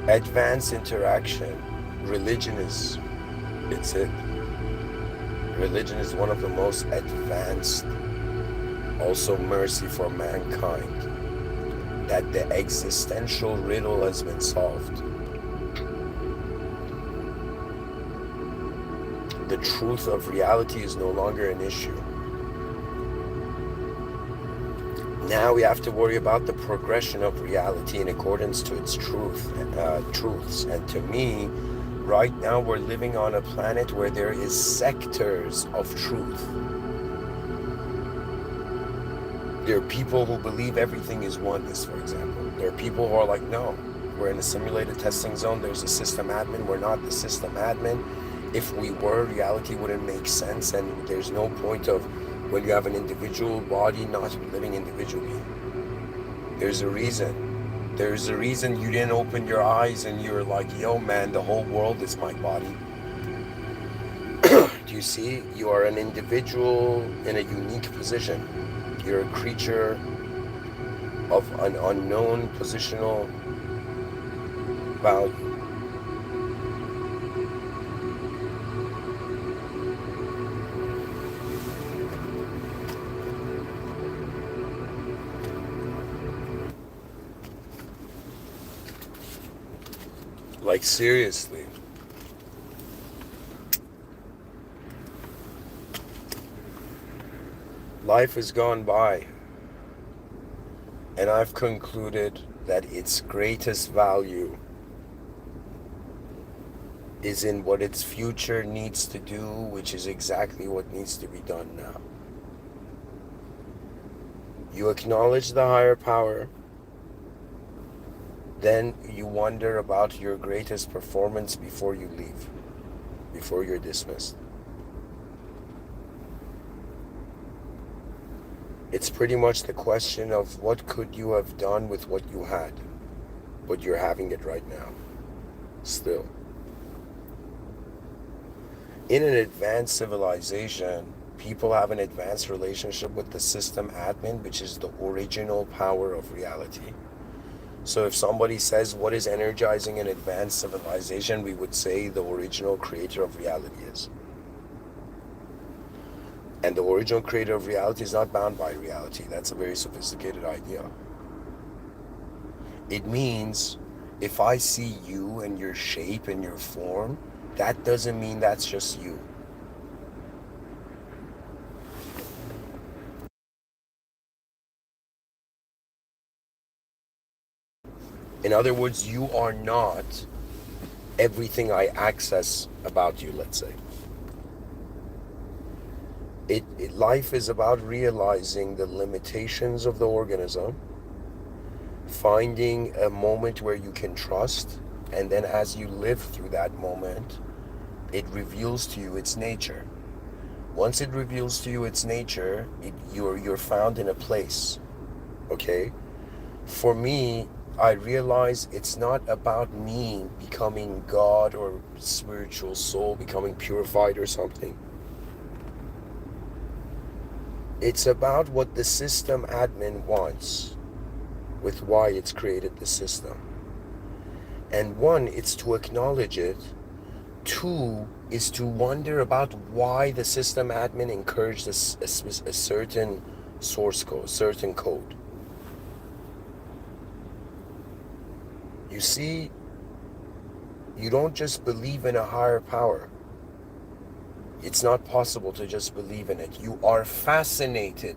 Advanced interaction. Religion is, it's it. Religion is one of the most advanced, also mercy for mankind, that the existential riddle has been solved. The truth of reality is no longer an issue. Now we have to worry about the progression of reality in accordance to its truths. And to me, right now we're living on a planet where there is sectors of truth. There are people who believe everything is oneness, for example. There are people who are like, no, we're in a simulated testing zone. There's a system admin. We're not the system admin. If we were, reality wouldn't make sense, and there's no point of when you have an individual body not living individually. There's a reason. There's a reason you didn't open your eyes and you're like, yo man, the whole world is my body. Do you see? You are an individual in a unique position. You're a creature of an unknown positional value. Like seriously. Life has gone by, and I've concluded that its greatest value is in what its future needs to do, which is exactly what needs to be done now. You acknowledge the higher power, then you wonder about your greatest performance before you leave, before you're dismissed. It's pretty much the question of what could you have done with what you had, but you're having it right now, still. In an advanced civilization, people have an advanced relationship with the system admin, which is the original power of reality. So if somebody says, what is energizing an advanced civilization, we would say the original creator of reality is. And the original creator of reality is not bound by reality. That's a very sophisticated idea. It means if I see you and your shape and your form, that doesn't mean that's just you. In other words, you are not everything I access about you, let's say. Life is about realizing the limitations of the organism, finding a moment where you can trust, and then as you live through that moment, it reveals to you its nature. Once it reveals to you its nature, you're found in a place, okay? For me, I realize it's not about me becoming God or spiritual soul, becoming purified or something. It's about what the system admin wants with why it's created the system. And one, it's to acknowledge it. Two, is to wonder about why the system admin encouraged a certain source code, certain code. You see, you don't just believe in a higher power. It's not possible to just believe in it. You are fascinated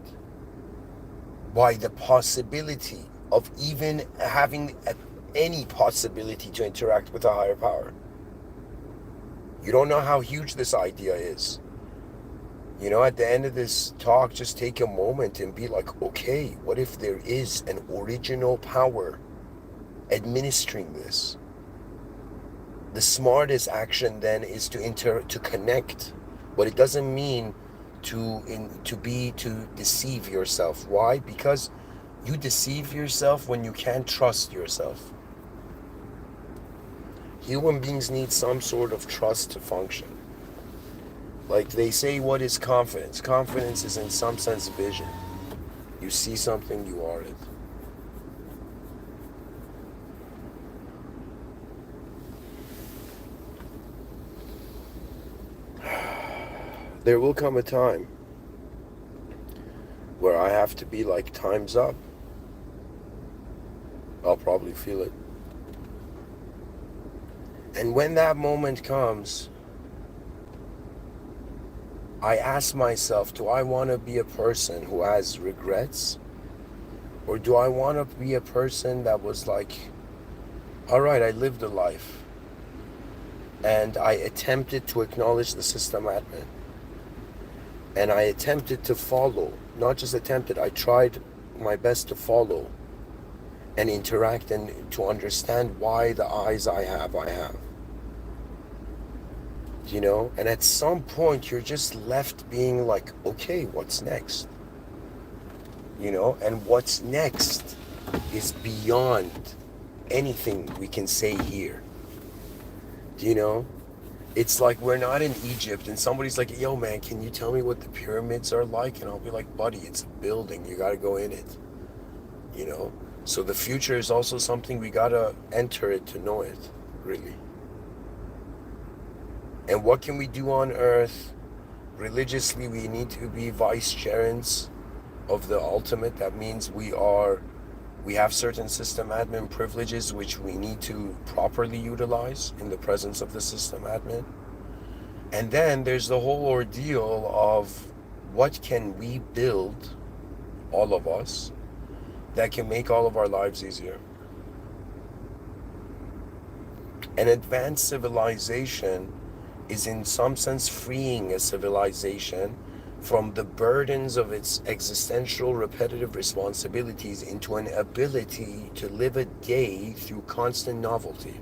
by the possibility of even having any possibility to interact with a higher power. You don't know how huge this idea is. You know, at the end of this talk, just take a moment and be like, okay, what if there is an original power administering this? The smartest action then is to connect, but it doesn't mean to deceive yourself. Why? Because you deceive yourself when you can't trust yourself. Human beings need some sort of trust to function. Like they say, what is confidence? Confidence is in some sense vision. You see something, you are it. There will come a time where I have to be like, time's up. I'll probably feel it. And when that moment comes, I ask myself, do I want to be a person who has regrets? Or do I want to be a person that was like, all right, I lived a life and I attempted to acknowledge the system admin. And I attempted to follow, not just attempted, I tried my best to follow and interact and to understand why the eyes I have. You know, and at some point you're just left being like, okay, what's next? You know, and what's next is beyond anything we can say here. You know, it's like we're not in Egypt and somebody's like, yo man, can you tell me what the pyramids are like? And I'll be like, buddy, it's a building, you gotta go in it. You know, so the future is also something we gotta enter it to know it, really. And what can we do on earth? Religiously, we need to be vicegerents of the ultimate. That means we have certain system admin privileges which we need to properly utilize in the presence of the system admin. And then there's the whole ordeal of what can we build, all of us, that can make all of our lives easier. An advanced civilization is in some sense freeing a civilization from the burdens of its existential repetitive responsibilities into an ability to live a day through constant novelty.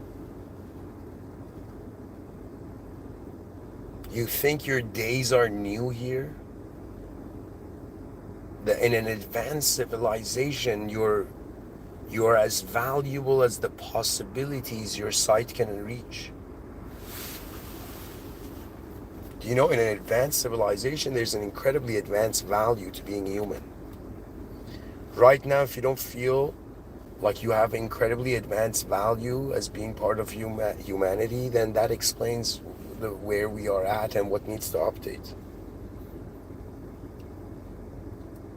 You think your days are new here? In an advanced civilization, you're as valuable as the possibilities your sight can reach. You know, in an advanced civilization, there's an incredibly advanced value to being human. Right now, if you don't feel like you have incredibly advanced value as being part of humanity, then that explains where we are at and what needs to update.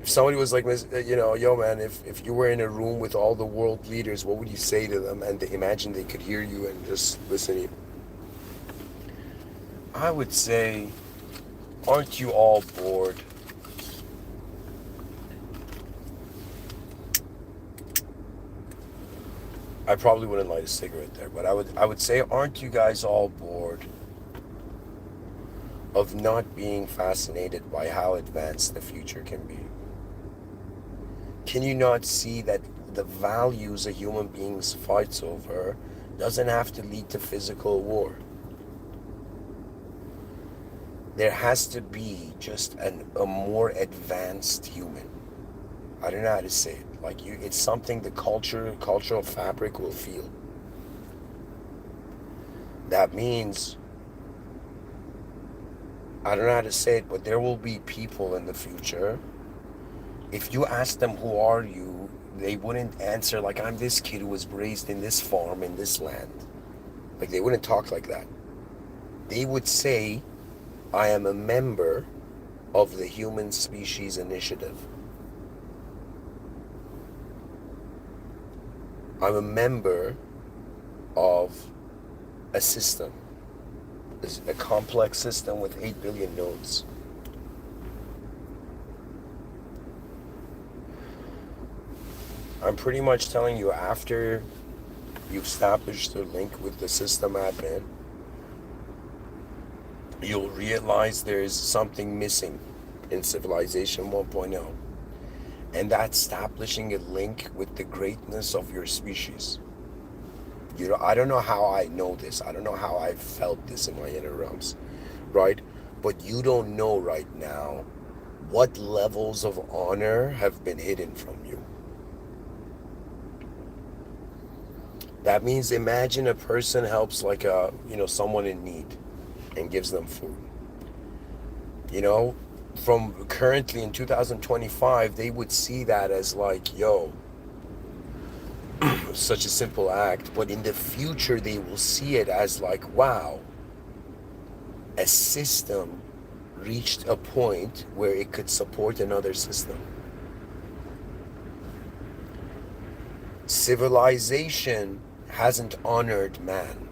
If somebody was like, you know, yo man, if you were in a room with all the world leaders, what would you say to them? And imagine they could hear you and just listen to you. I would say, aren't you all bored? I probably wouldn't light a cigarette there, but I would say, aren't you guys all bored of not being fascinated by how advanced the future can be? Can you not see that the values a human being fights over doesn't have to lead to physical war? There has to be just a more advanced human. I don't know how to say it. Like it's something the cultural fabric will feel. That means, I don't know how to say it, but there will be people in the future. If you ask them, who are you? They wouldn't answer like, I'm this kid who was raised in this farm in this land. Like they wouldn't talk like that. They would say, I am a member of the Human Species Initiative. I'm a member of a system, a complex system with 8 billion nodes. I'm pretty much telling you, after you've established a link with the system admin, you'll realize there's something missing in Civilization 1.0. And that's establishing a link with the greatness of your species. You know, I don't know how I know this. I don't know how I felt this in my inner realms, right? But you don't know right now what levels of honor have been hidden from you. That means, imagine a person helps like someone in need and gives them food. You know, from currently in 2025, they would see that as like, yo, such a simple act. But in the future, they will see it as like, wow, a system reached a point where it could support another system. Civilization hasn't honored man.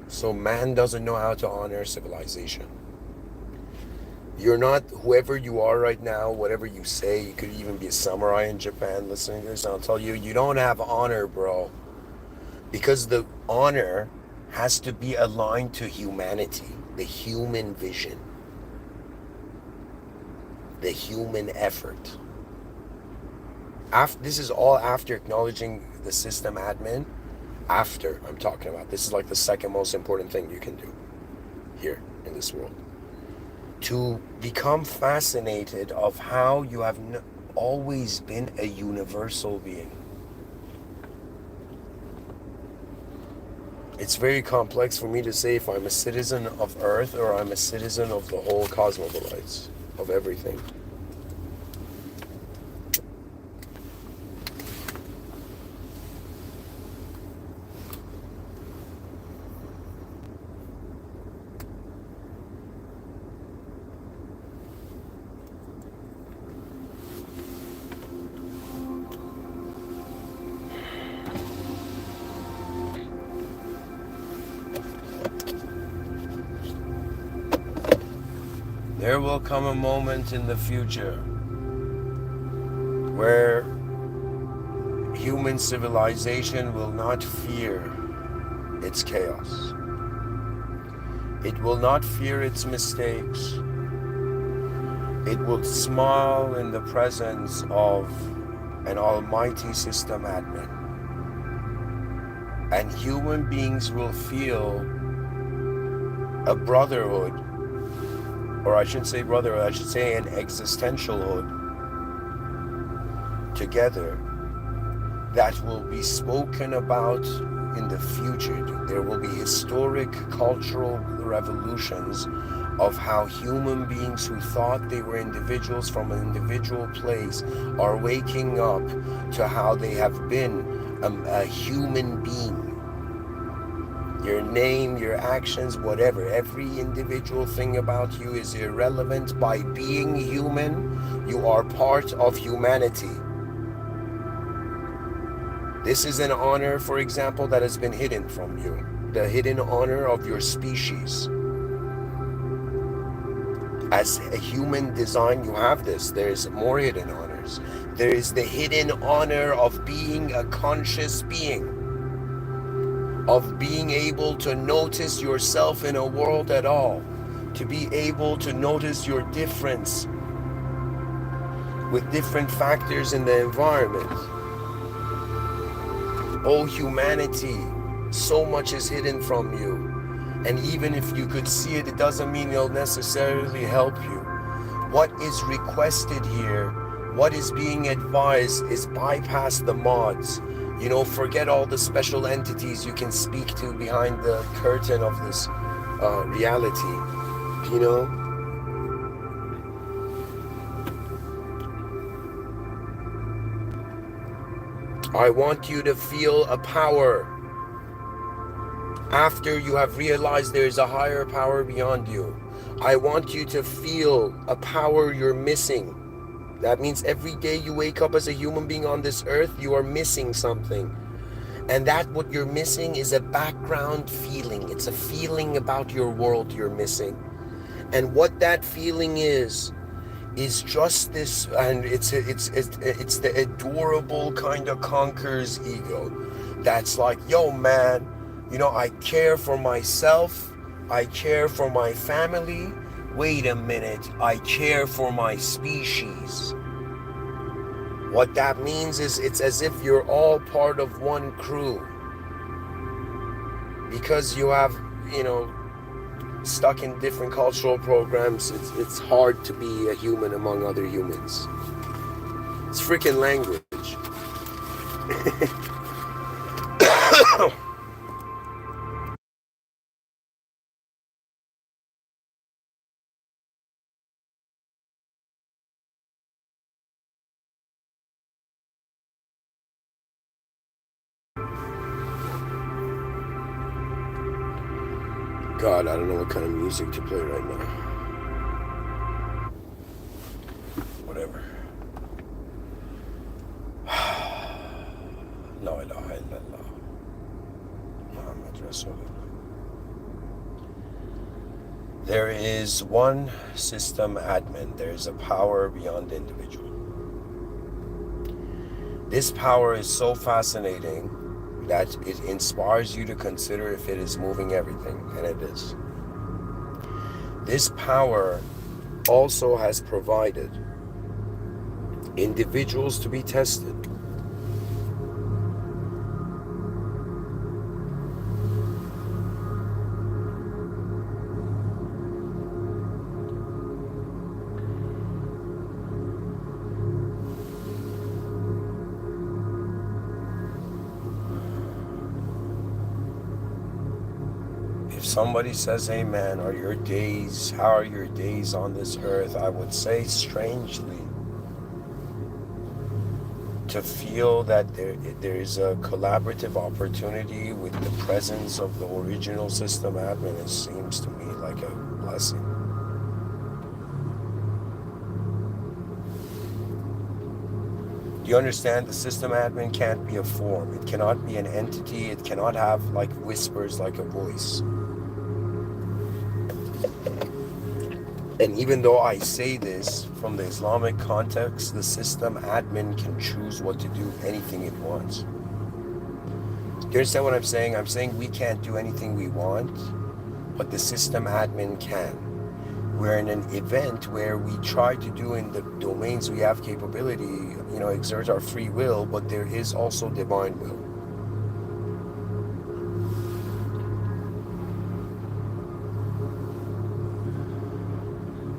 So man doesn't know how to honor civilization. You're not, whoever you are right now, whatever you say, you could even be a samurai in Japan listening to this, and I'll tell you, you don't have honor, bro. Because the honor has to be aligned to humanity, the human vision, the human effort. This is all after acknowledging the system admin. After, I'm talking about, this is like the second most important thing you can do here in this world. To become fascinated of how you have always been a universal being. It's very complex for me to say if I'm a citizen of Earth or I'm a citizen of the whole cosmobolites, of everything. There will come a moment in the future where human civilization will not fear its chaos. It will not fear its mistakes. It will smile in the presence of an almighty system admin. And human beings will feel a brotherhood, or I shouldn't say brotherhood, I should say an existential hood together that will be spoken about in the future, dude. There will be historic cultural revolutions of how human beings who thought they were individuals from an individual place are waking up to how they have been a human being. Your name, your actions, whatever, every individual thing about you is irrelevant. By being human, you are part of humanity. This is an honor, for example, that has been hidden from you. The hidden honor of your species. As a human design, you have this. There's more hidden honors. There is the hidden honor of being a conscious being, of being able to notice yourself in a world at all, to be able to notice your difference with different factors in the environment. Oh, humanity, so much is hidden from you. And even if you could see it, it doesn't mean it'll necessarily help you. What is requested here, what is being advised, is bypass the mods. You know, forget all the special entities you can speak to behind the curtain of this reality. You know? I want you to feel a power. After you have realized there is a higher power beyond you, I want you to feel a power you're missing. That means every day you wake up as a human being on this earth, you are missing something. And that what you're missing is a background feeling. It's a feeling about your world you're missing. And what that feeling is just this, and it's the adorable kind of conquers ego. That's like, yo man, you know, I care for myself, I care for my family, wait a minute, I care for my species. What that means is it's as if you're all part of one crew. Because you have, you know, stuck in different cultural programs, it's hard to be a human among other humans. It's freaking language. God, I don't know what kind of music to play right now. Whatever. La ilaha illallah. Muhammad Rasulullah. There is one system admin. There is a power beyond the individual. This power is so fascinating that it inspires you to consider if it is moving everything, and it is. This power also has provided individuals to be tested. If somebody says, hey man, how are your days on this earth? I would say, strangely, to feel that there is a collaborative opportunity with the presence of the original system admin, it seems to me like a blessing. Do you understand? The system admin can't be a form. It cannot be an entity. It cannot have like whispers like a voice. And even though I say this from the Islamic context, the system admin can choose what to do, anything it wants. Do you understand what I'm saying? I'm saying we can't do anything we want, but the system admin can. We're in an event where we try to do in the domains we have capability, you know, exert our free will, but there is also divine will.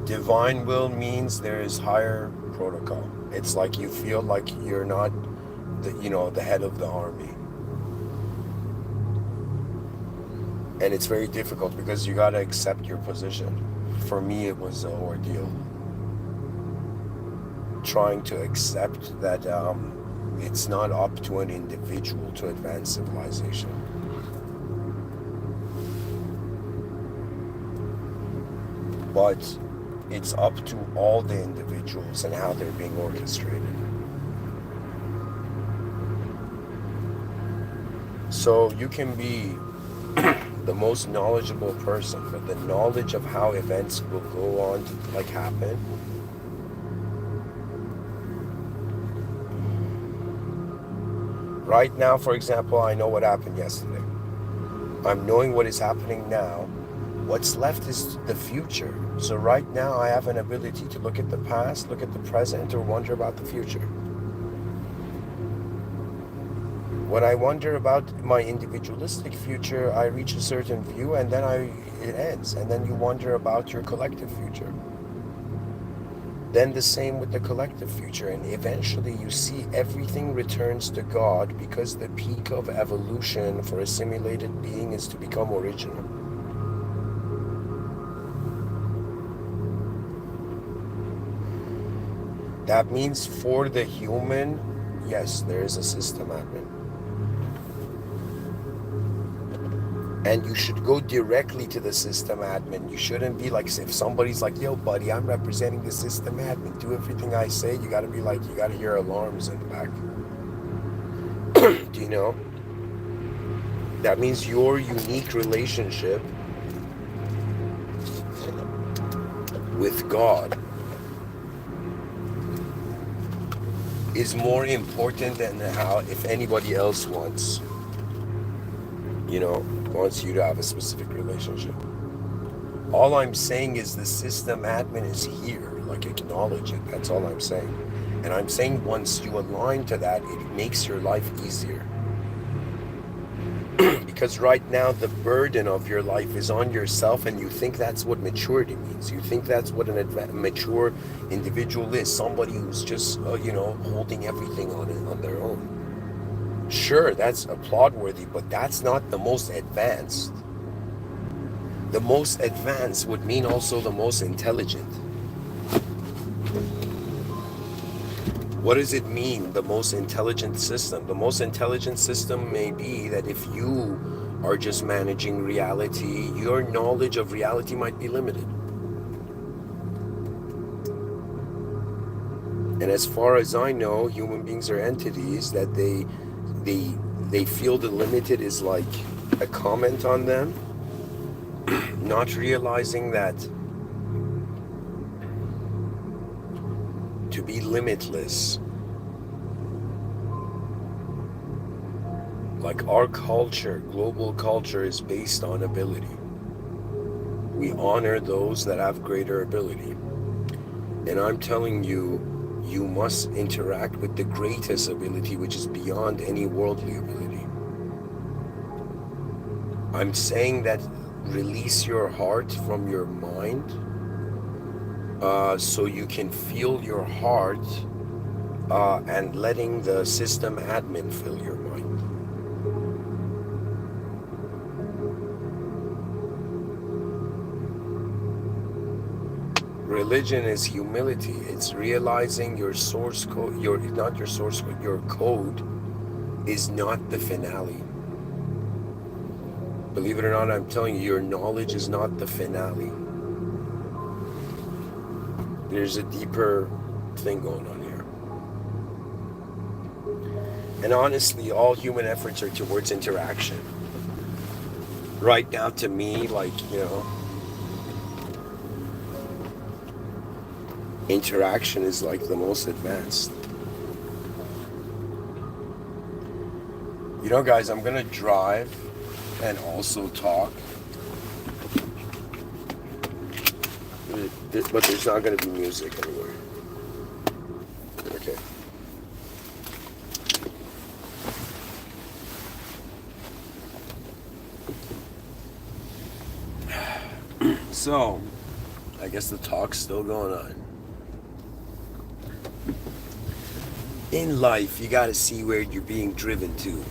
Divine will means there is higher protocol. It's like you feel like you're not the head of the army. And it's very difficult because you got to accept your position. For me, it was an ordeal. Trying to accept that it's not up to an individual to advance civilization. But it's up to all the individuals and how they're being orchestrated. So you can be the most knowledgeable person, but the knowledge of how events will go on to happen, right now, for example, I know what happened yesterday. I'm knowing what is happening now. What's left is the future. So right now I have an ability to look at the past, look at the present, or wonder about the future. When I wonder about my individualistic future, I reach a certain view and then it ends. And then you wonder about your collective future. Then the same with the collective future. And eventually you see everything returns to God, because the peak of evolution for a simulated being is to become original. That means for the human, yes, there is a system admin. And you should go directly to the system admin. You shouldn't be like, if somebody's like, yo, buddy, I'm representing the system admin, do everything I say, you gotta be like, you gotta hear alarms in the back. Do you know? That means your unique relationship with God is more important than how, if anybody else wants you to have a specific relationship. All I'm saying is the system admin is here, acknowledge it. That's all I'm saying. And I'm saying once you align to that, it makes your life easier. Because right now the burden of your life is on yourself, and you think that's what maturity means. You think that's what a mature individual is, somebody who's just holding everything on their own. Sure, that's applaud-worthy, but that's not the most advanced. The most advanced would mean also the most intelligent. What does it mean, the most intelligent system? The most intelligent system may be that if you are just managing reality, your knowledge of reality might be limited. And as far as I know, human beings are entities that they feel the limited is like a comment on them, not realizing that to be limitless, like our culture, global culture, is based on ability. We honor those that have greater ability. And I'm telling you, you must interact with the greatest ability, which is beyond any worldly ability. I'm saying that release your heart from your mind, so you can feel your heart, and letting the system admin fill your mind. Religion is humility. It's realizing your source code, your code is not the finale. Believe it or not, I'm telling you, your knowledge is not the finale. There's a deeper thing going on here. And honestly, all human efforts are towards interaction. Right now, to me, interaction is the most advanced. Guys, I'm gonna drive and also talk, but there's not gonna be music anywhere. Okay. So, I guess the talk's still going on. In life, you gotta see where you're being driven to.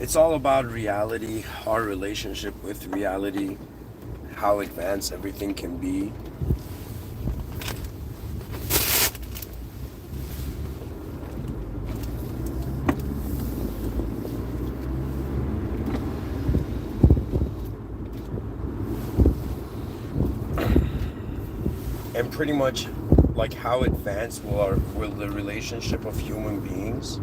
It's all about reality, our relationship with reality, how advanced everything can be. And pretty much like how advanced will the relationship of human beings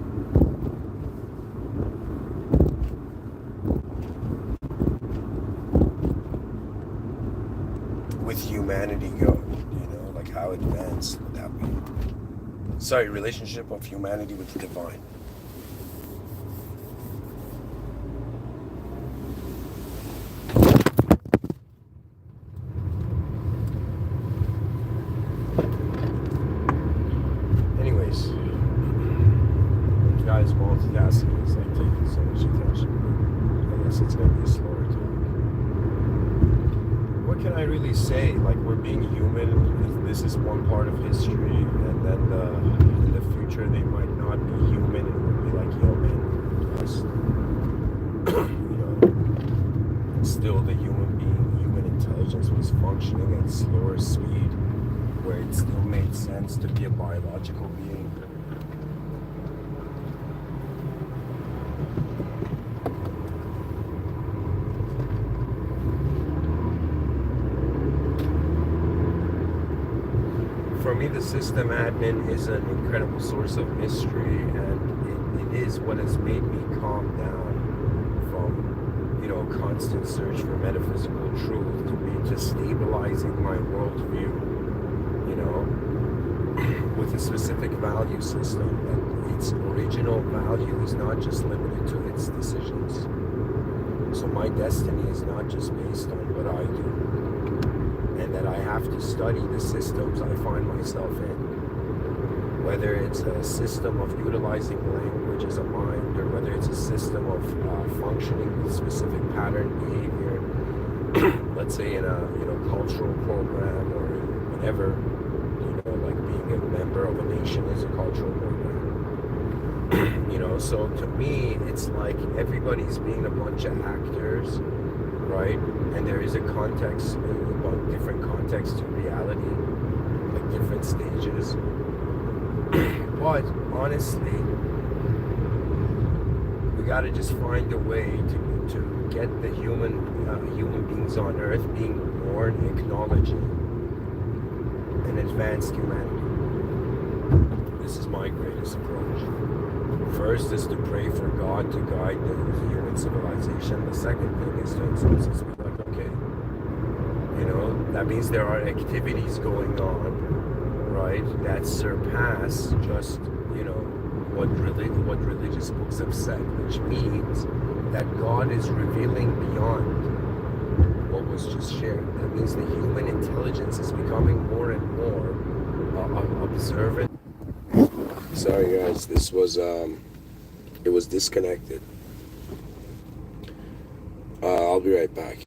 with humanity go? Like how advanced would that be? Sorry, relationship of humanity with the divine. Anyways, guys, multitasking is like taking so much attention. I guess it's gonna be a slower talk. What can I really say? Like, we're being human. This is one part of history, and then in the future they might not be human, and we'll be like, yo, man, just still the human intelligence was functioning at slower speed, where it still made sense to be a biological being. For me, the system admin is an incredible source of mystery, and it is what has made me calm down from, constant search for metaphysical truth to stabilizing my worldview, with a specific value system. And its original value is not just limited to its decisions. So my destiny is not just based on what I do, and that I have to study the systems I find myself in. Whether it's a system of utilizing language as a mind, or whether it's a system of functioning with specific pattern behavior, let's say in a cultural program, or whatever, like being a member of a nation is a cultural program. So to me, it's like everybody's being a bunch of actors, right? And there is a context, different context to reality, like different stages. But honestly, we gotta just find a way to get the human beings on Earth being born, acknowledging an advanced humanity. This is my greatest approach. First is to pray for God to guide the human civilization. The second thing is to in some sense be like, okay, that means there are activities going on, right, that surpass just, what religious books have said, which means that God is revealing beyond what was just shared. That means the human intelligence is becoming more and more observant. Sorry guys, this was it was disconnected. I'll be right back.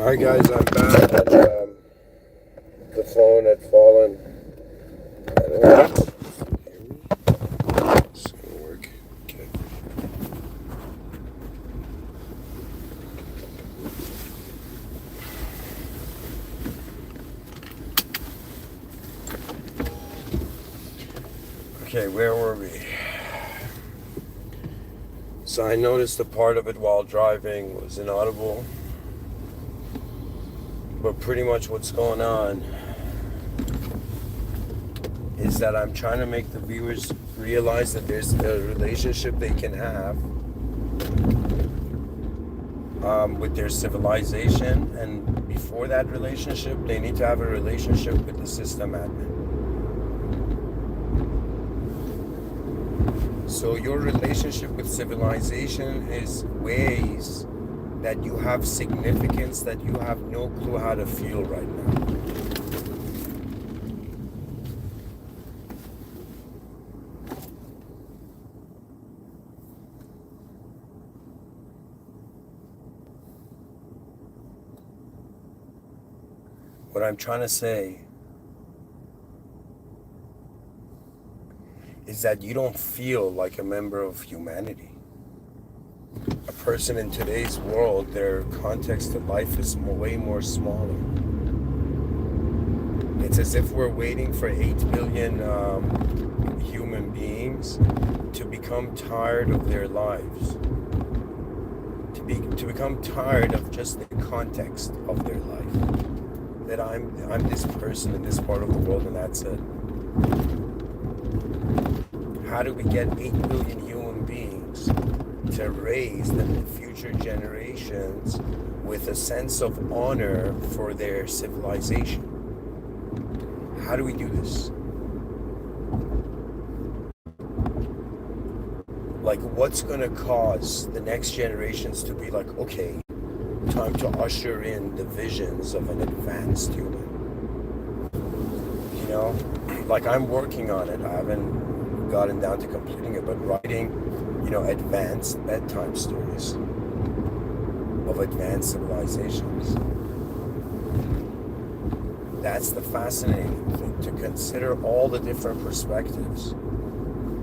Alright guys, I'm back and the phone had fallen. I don't know. It's gonna work. Okay. Okay, where were we? So I noticed a part of it while driving was inaudible. But pretty much what's going on is that I'm trying to make the viewers realize that there's a relationship they can have with their civilization, and before that relationship, they need to have a relationship with the system admin. So your relationship with civilization is ways that you have significance that you have no clue how to feel right now. What I'm trying to say is that you don't feel like a member of humanity. A person in today's world, their context of life is way more smaller. It's as if we're waiting for 8 billion human beings to become tired of their lives, to become tired of just the context of their life. That I'm this person in this part of the world, and that's it. How do we get 8 billion human beings to raise the future generations with a sense of honor for their civilization? How do we do this? Like, what's going to cause the next generations to be like, okay, time to usher in the visions of an advanced human? You know, like, I'm working on it. I haven't gotten down to completing it, but writing, you know, advanced bedtime stories of advanced civilizations. That's the fascinating thing, to consider all the different perspectives,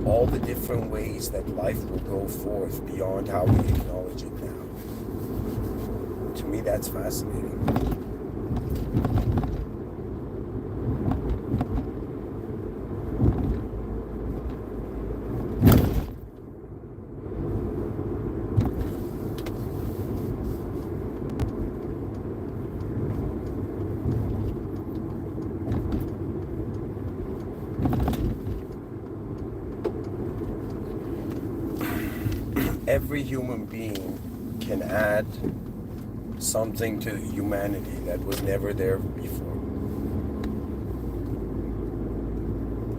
all the different ways that life will go forth beyond how we acknowledge it now. To me, that's fascinating. Every human being can add something to humanity that was never there before.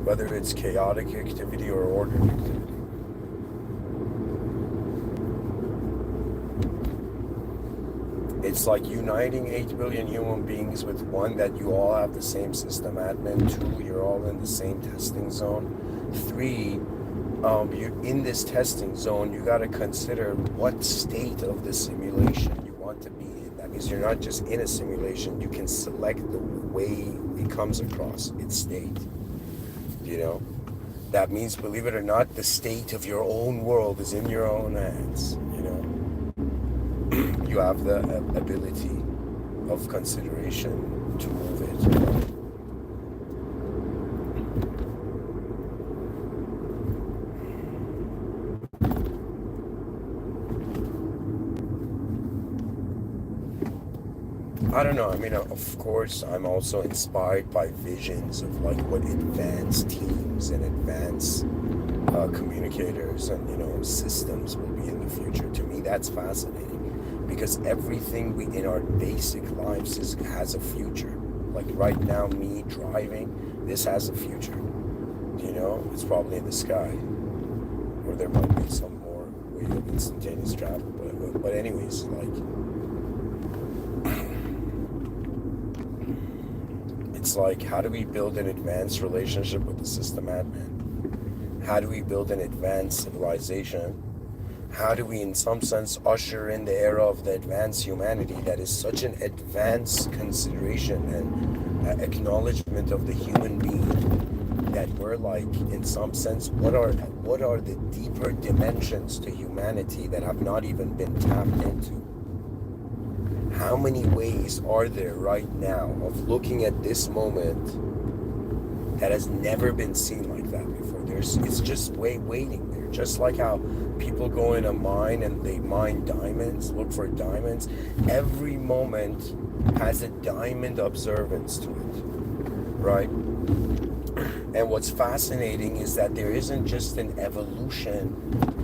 Whether it's chaotic activity or ordered activity. It's like uniting 8 billion human beings with one, that you all have the same system admin. 2, you're all in the same testing zone. 3, you're in this testing zone, you got to consider what state of the simulation you want to be in. That means you're not just in a simulation, you can select the way it comes across, its state. You know? That means, believe it or not, the state of your own world is in your own hands. You know? You have the ability of consideration to move it. I don't know. I mean, of course, I'm also inspired by visions of like what advanced teams and advanced communicators and, you know, systems will be in the future. To me, that's fascinating, because everything we in our basic lives has a future. Like right now, me driving, this has a future. You know, it's probably in the sky, or there might be some more way of instantaneous travel. But anyways, like. It's like, how do we build an advanced relationship with the system admin? How do we build an advanced civilization How do we, in some sense, usher in the era of the advanced humanity that is such an advanced consideration and acknowledgement of the human being, that we're like, in some sense, what are the deeper dimensions to humanity that have not even been tapped into? How many ways are there right now of looking at this moment that has never been seen like that before? It's just waiting there. Just like how people go in a mine and they mine diamonds, look for diamonds. Every moment has a diamond observance to it, right? And what's fascinating is that there isn't just an evolution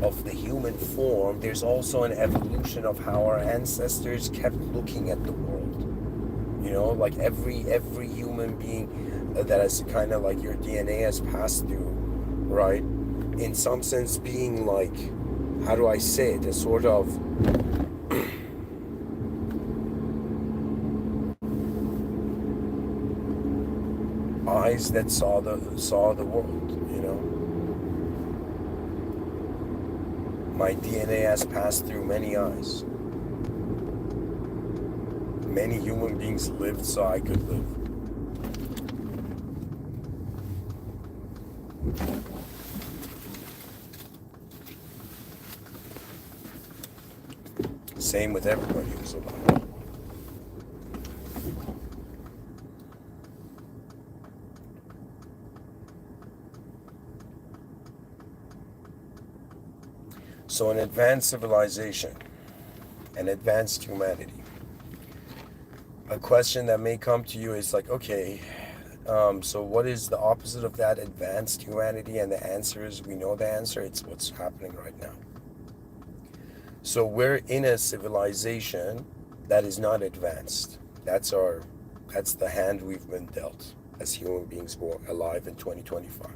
of the human form, there's also an evolution of how our ancestors kept looking at the world. You know, like every human being that has kind of like your DNA has passed through, right? In some sense being like, how do I say it, a sort of eyes that saw the world, you know. My DNA has passed through many eyes. Many human beings lived so I could live. Same with everybody who's alive. So an advanced civilization, an advanced humanity. A question that may come to you is like, okay, so what is the opposite of that advanced humanity? And the answer is, we know the answer. It's what's happening right now. So we're in a civilization that is not advanced. That's the hand we've been dealt as human beings born alive in 2025.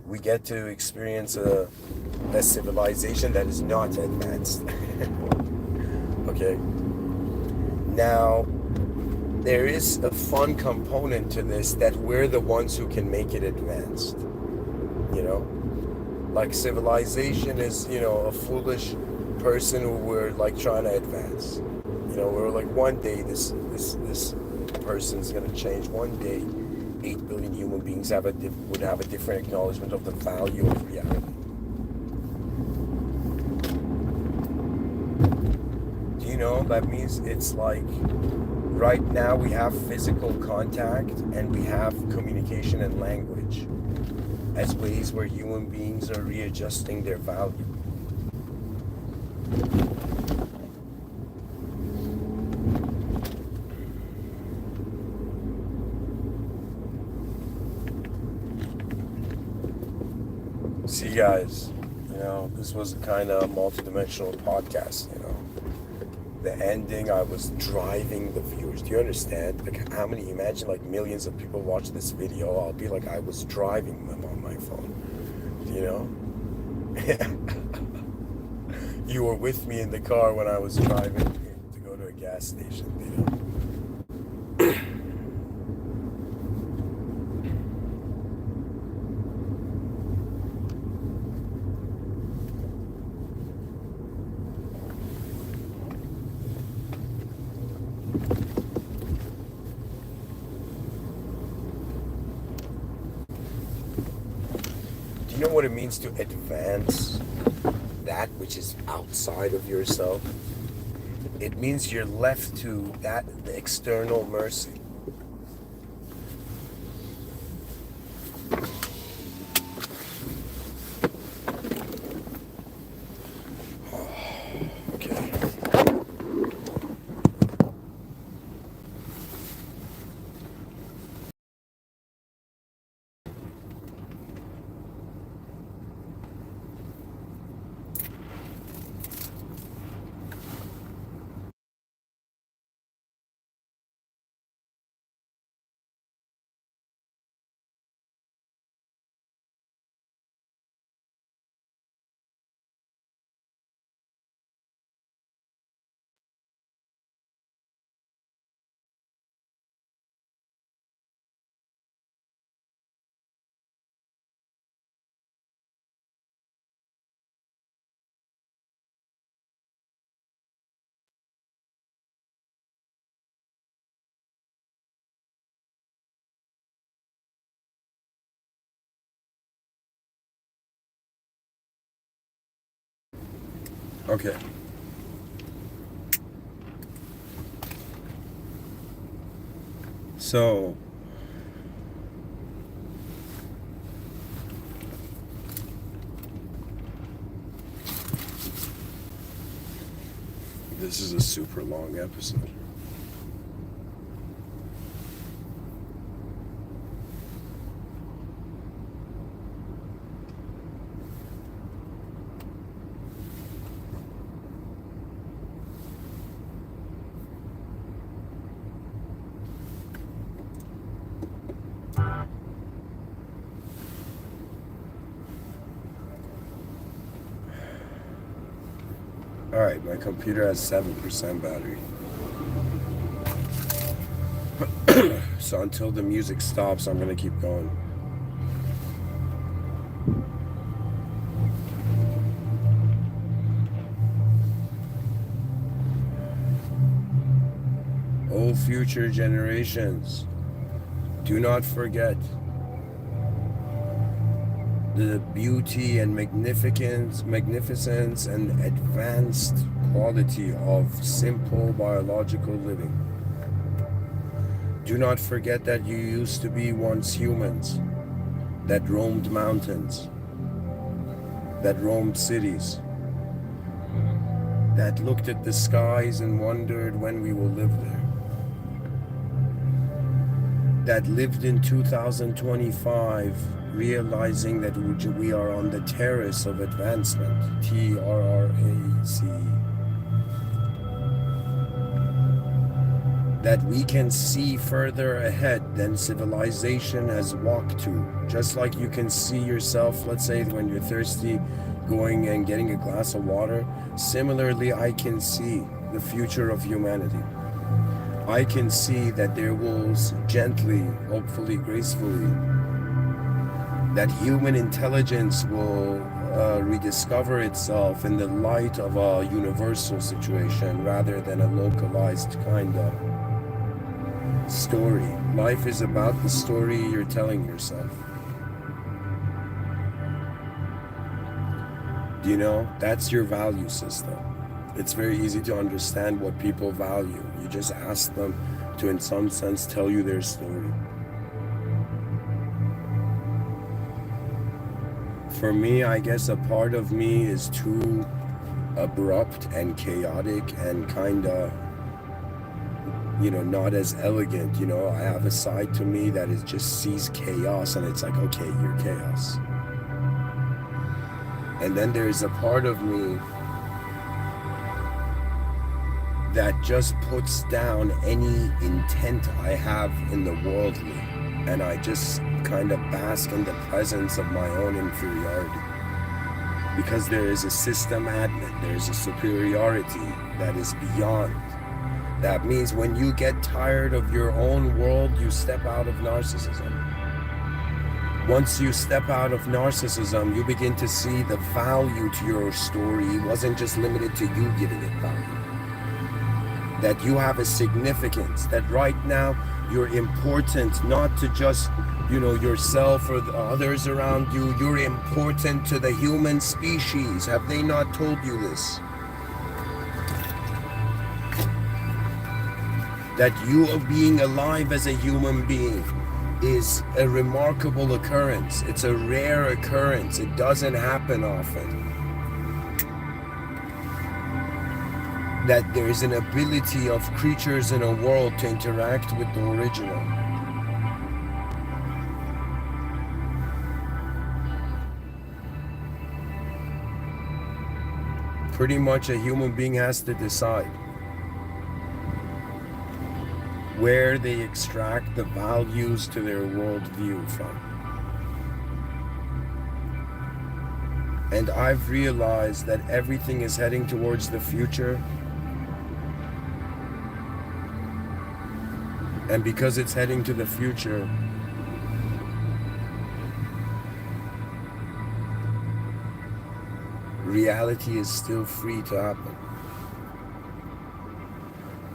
We get to experience a civilization that is not advanced. Okay. Now, there is a fun component to this, that we're the ones who can make it advanced. You know, like civilization is, you know, a foolish person who we're like trying to advance. You know, we're like, one day this person's gonna change. One day 8 billion human beings would have a different acknowledgement of the value of reality. Do you know, that means it's like right now we have physical contact and we have communication and language as ways where human beings are readjusting their value. See, guys, you know, this was a kind of multi-dimensional podcast, you know. The ending, I was driving the viewers. Do you understand? Like, how many, imagine like millions of people watch this video. I'll be like, I was driving them on my phone, you know? You were with me in the car when I was driving to go to a gas station, you know? Do you know what it means to advance that which is outside of yourself? It means you're left to the external mercy. Okay. So, this is a super long episode. Alright, my computer has 7% battery. So until the music stops, I'm gonna keep going. Oh, future generations, do not forget the beauty and magnificence and advanced quality of simple biological living. Do not forget that you used to be once humans that roamed mountains, that roamed cities, that looked at the skies and wondered when we will live there, that lived in 2025 realizing that we are on the terrace of advancement, TRRAC, that we can see further ahead than civilization has walked to. Just like you can see yourself, let's say when you're thirsty, going and getting a glass of water. Similarly, I can see the future of humanity. I can see that there will gently, hopefully gracefully, that human intelligence will rediscover itself in the light of a universal situation rather than a localized kind of story. Life is about the story you're telling yourself. Do you know? That's your value system. It's very easy to understand what people value. You just ask them to, in some sense, tell you their story. For me, I guess a part of me is too abrupt and chaotic and kind of, not as elegant. I have a side to me that is just sees chaos and it's like, okay, you're chaos. And then there's a part of me that just puts down any intent I have in the worldly, and I just kind of bask in the presence of my own inferiority. Because there is a system admin, there's a superiority that is beyond. That means when you get tired of your own world, you step out of narcissism. Once you step out of narcissism, you begin to see the value to your story. It wasn't just limited to you giving it value. That you have a significance, that right now you're important not to just, yourself or the others around you. You're important to the human species. Have they not told you this? That you being alive as a human being is a remarkable occurrence. It's a rare occurrence. It doesn't happen often. That there is an ability of creatures in a world to interact with the original. Pretty much a human being has to decide where they extract the values to their worldview from. And I've realized that everything is heading towards the future. And because it's heading to the future, reality is still free to happen.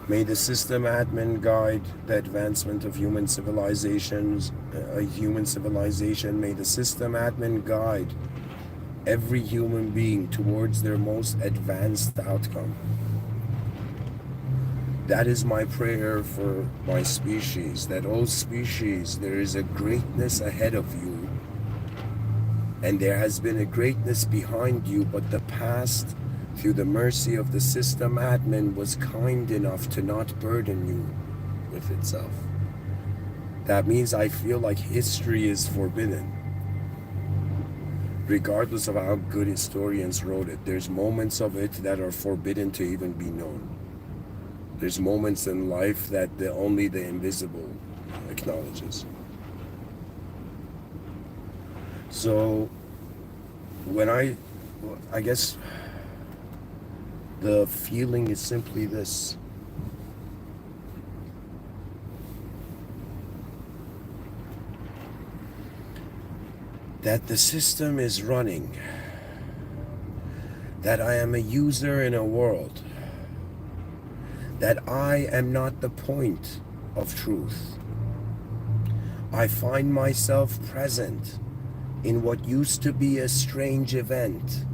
May the system admin guide the advancement of human civilizations, May the system admin guide every human being towards their most advanced outcome. That is my prayer for my species, that, oh species, there is a greatness ahead of you, and there has been a greatness behind you, but the past, through the mercy of the system admin, was kind enough to not burden you with itself. That means I feel like history is forbidden. Regardless of how good historians wrote it, there's moments of it that are forbidden to even be known. There's moments in life that only the invisible acknowledges. So when I guess the feeling is simply this. That the system is running. That I am a user in a world. That I am not the point of truth. I find myself present in what used to be a strange event,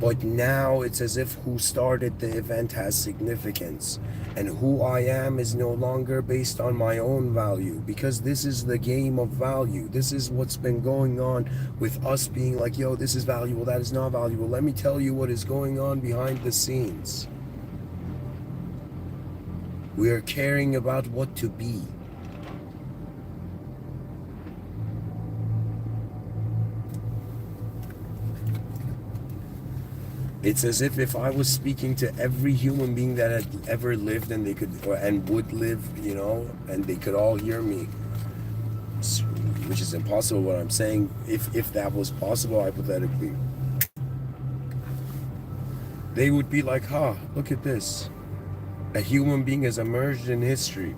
but now it's as if who started the event has significance, and who I am is no longer based on my own value, because this is the game of value. This is what's been going on with us being like, yo, this is valuable, that is not valuable. Let me tell you what is going on behind the scenes. We are caring about what to be. It's as if I was speaking to every human being that had ever lived, and they could, and would live, you know, and they could all hear me, which is impossible what I'm saying. If that was possible, hypothetically, they would be like, huh, look at this. A human being has emerged in history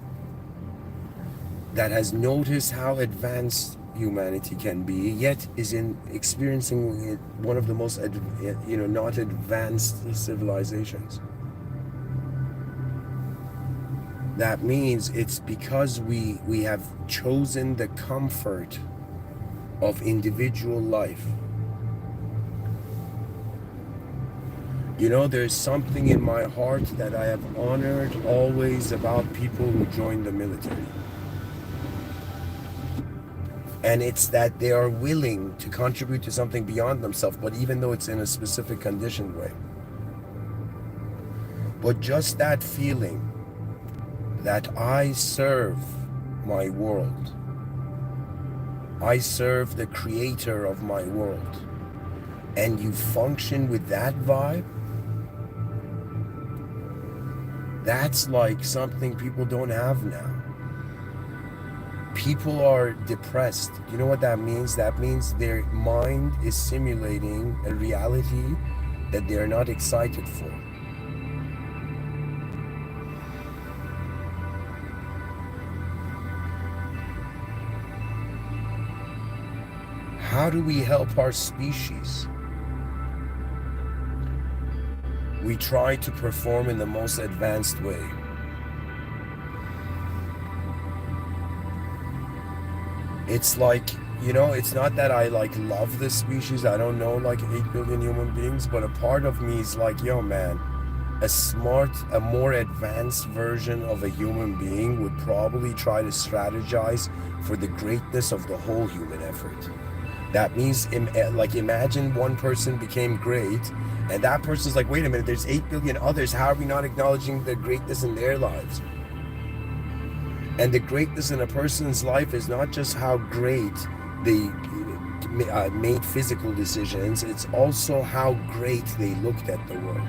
that has noticed how advanced humanity can be, yet is experiencing one of the most not advanced civilizations. That means it's because we have chosen the comfort of individual life. You know, there's something in my heart that I have honored always about people who join the military. And it's that they are willing to contribute to something beyond themselves, but even though it's in a specific conditioned way. But just that feeling that I serve my world. I serve the creator of my world. And you function with that vibe, that's like something people don't have now. People are depressed. You know what that means? That means their mind is simulating a reality that they are not excited for. How do we help our species? We try to perform in the most advanced way. It's like, you know, it's not that I like love this species. I don't know like 8 billion human beings, but a part of me is like, yo man, a more advanced version of a human being would probably try to strategize for the greatness of the whole human effort. That means, like, imagine one person became great, and that person's like, wait a minute, there's 8 billion others. How are we not acknowledging the greatness in their lives? And the greatness in a person's life is not just how great they made physical decisions, it's also how great they looked at the world.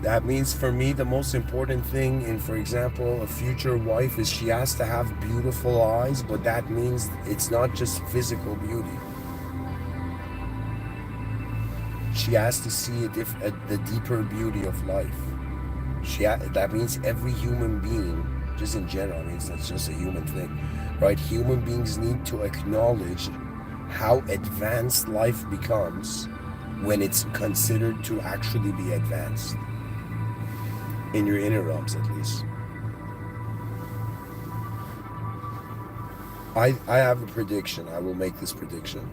That means for me, the most important thing in, for example, a future wife is she has to have beautiful eyes, but that means it's not just physical beauty. She has to see the deeper beauty of life. That means every human being, just in general, I mean, that's just a human thing, right? Human beings need to acknowledge how advanced life becomes when it's considered to actually be advanced. In your inner realms, at least. I have a prediction. I will make this prediction.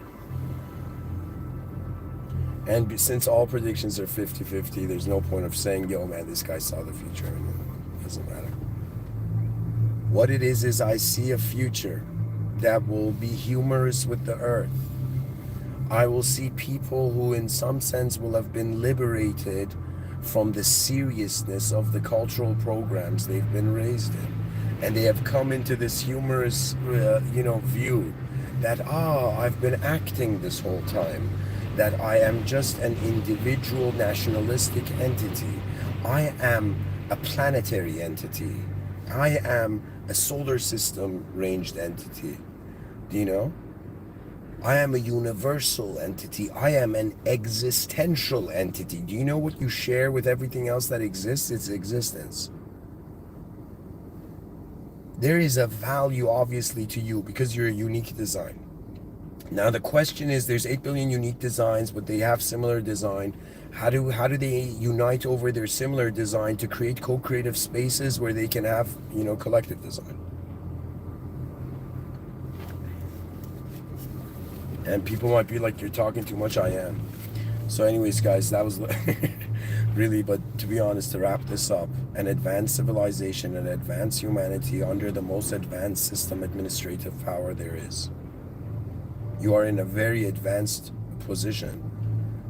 And since all predictions are 50-50, there's no point of saying, yo, man, this guy saw the future. It doesn't matter. What it is I see a future that will be humorous with the earth. I will see people who in some sense will have been liberated from the seriousness of the cultural programs they've been raised in. And they have come into this humorous, view that, I've been acting this whole time, that I am just an individual nationalistic entity. I am a planetary entity. I am a solar system ranged entity. Do you know? I am a universal entity. I am an existential entity. Do you know what you share with everything else that exists? It's existence. There is a value, obviously, to you because you're a unique design. Now, the question is, there's 8 billion unique designs, but they have similar design. How do they unite over their similar design to create co-creative spaces where they can have, collective design? And people might be like, you're talking too much. I am. So anyways, guys, that was really, but to be honest, to wrap this up, an advanced civilization, an advanced humanity under the most advanced system administrative power there is. You are in a very advanced position,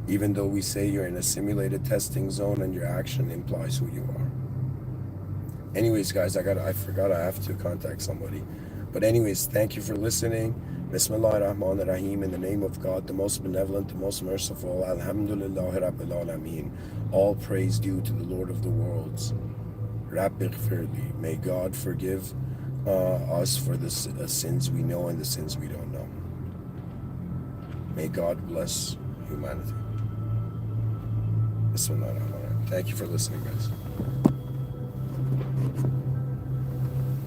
even though we say you're in a simulated testing zone and your action implies who you are. Anyways, guys, I forgot I have to contact somebody. But anyways, thank you for listening. Bismillah ar-Rahman ar-Rahim, in the name of God, the most benevolent, the most merciful. Alhamdulillah Rabbil Alameen. All praise due to the Lord of the worlds. Rabbi Ghfirli. May God forgive us for the sins we know and the sins we don't know. May God bless humanity. Bismillah ar-Rahman ar-Rahim. Thank you for listening, guys.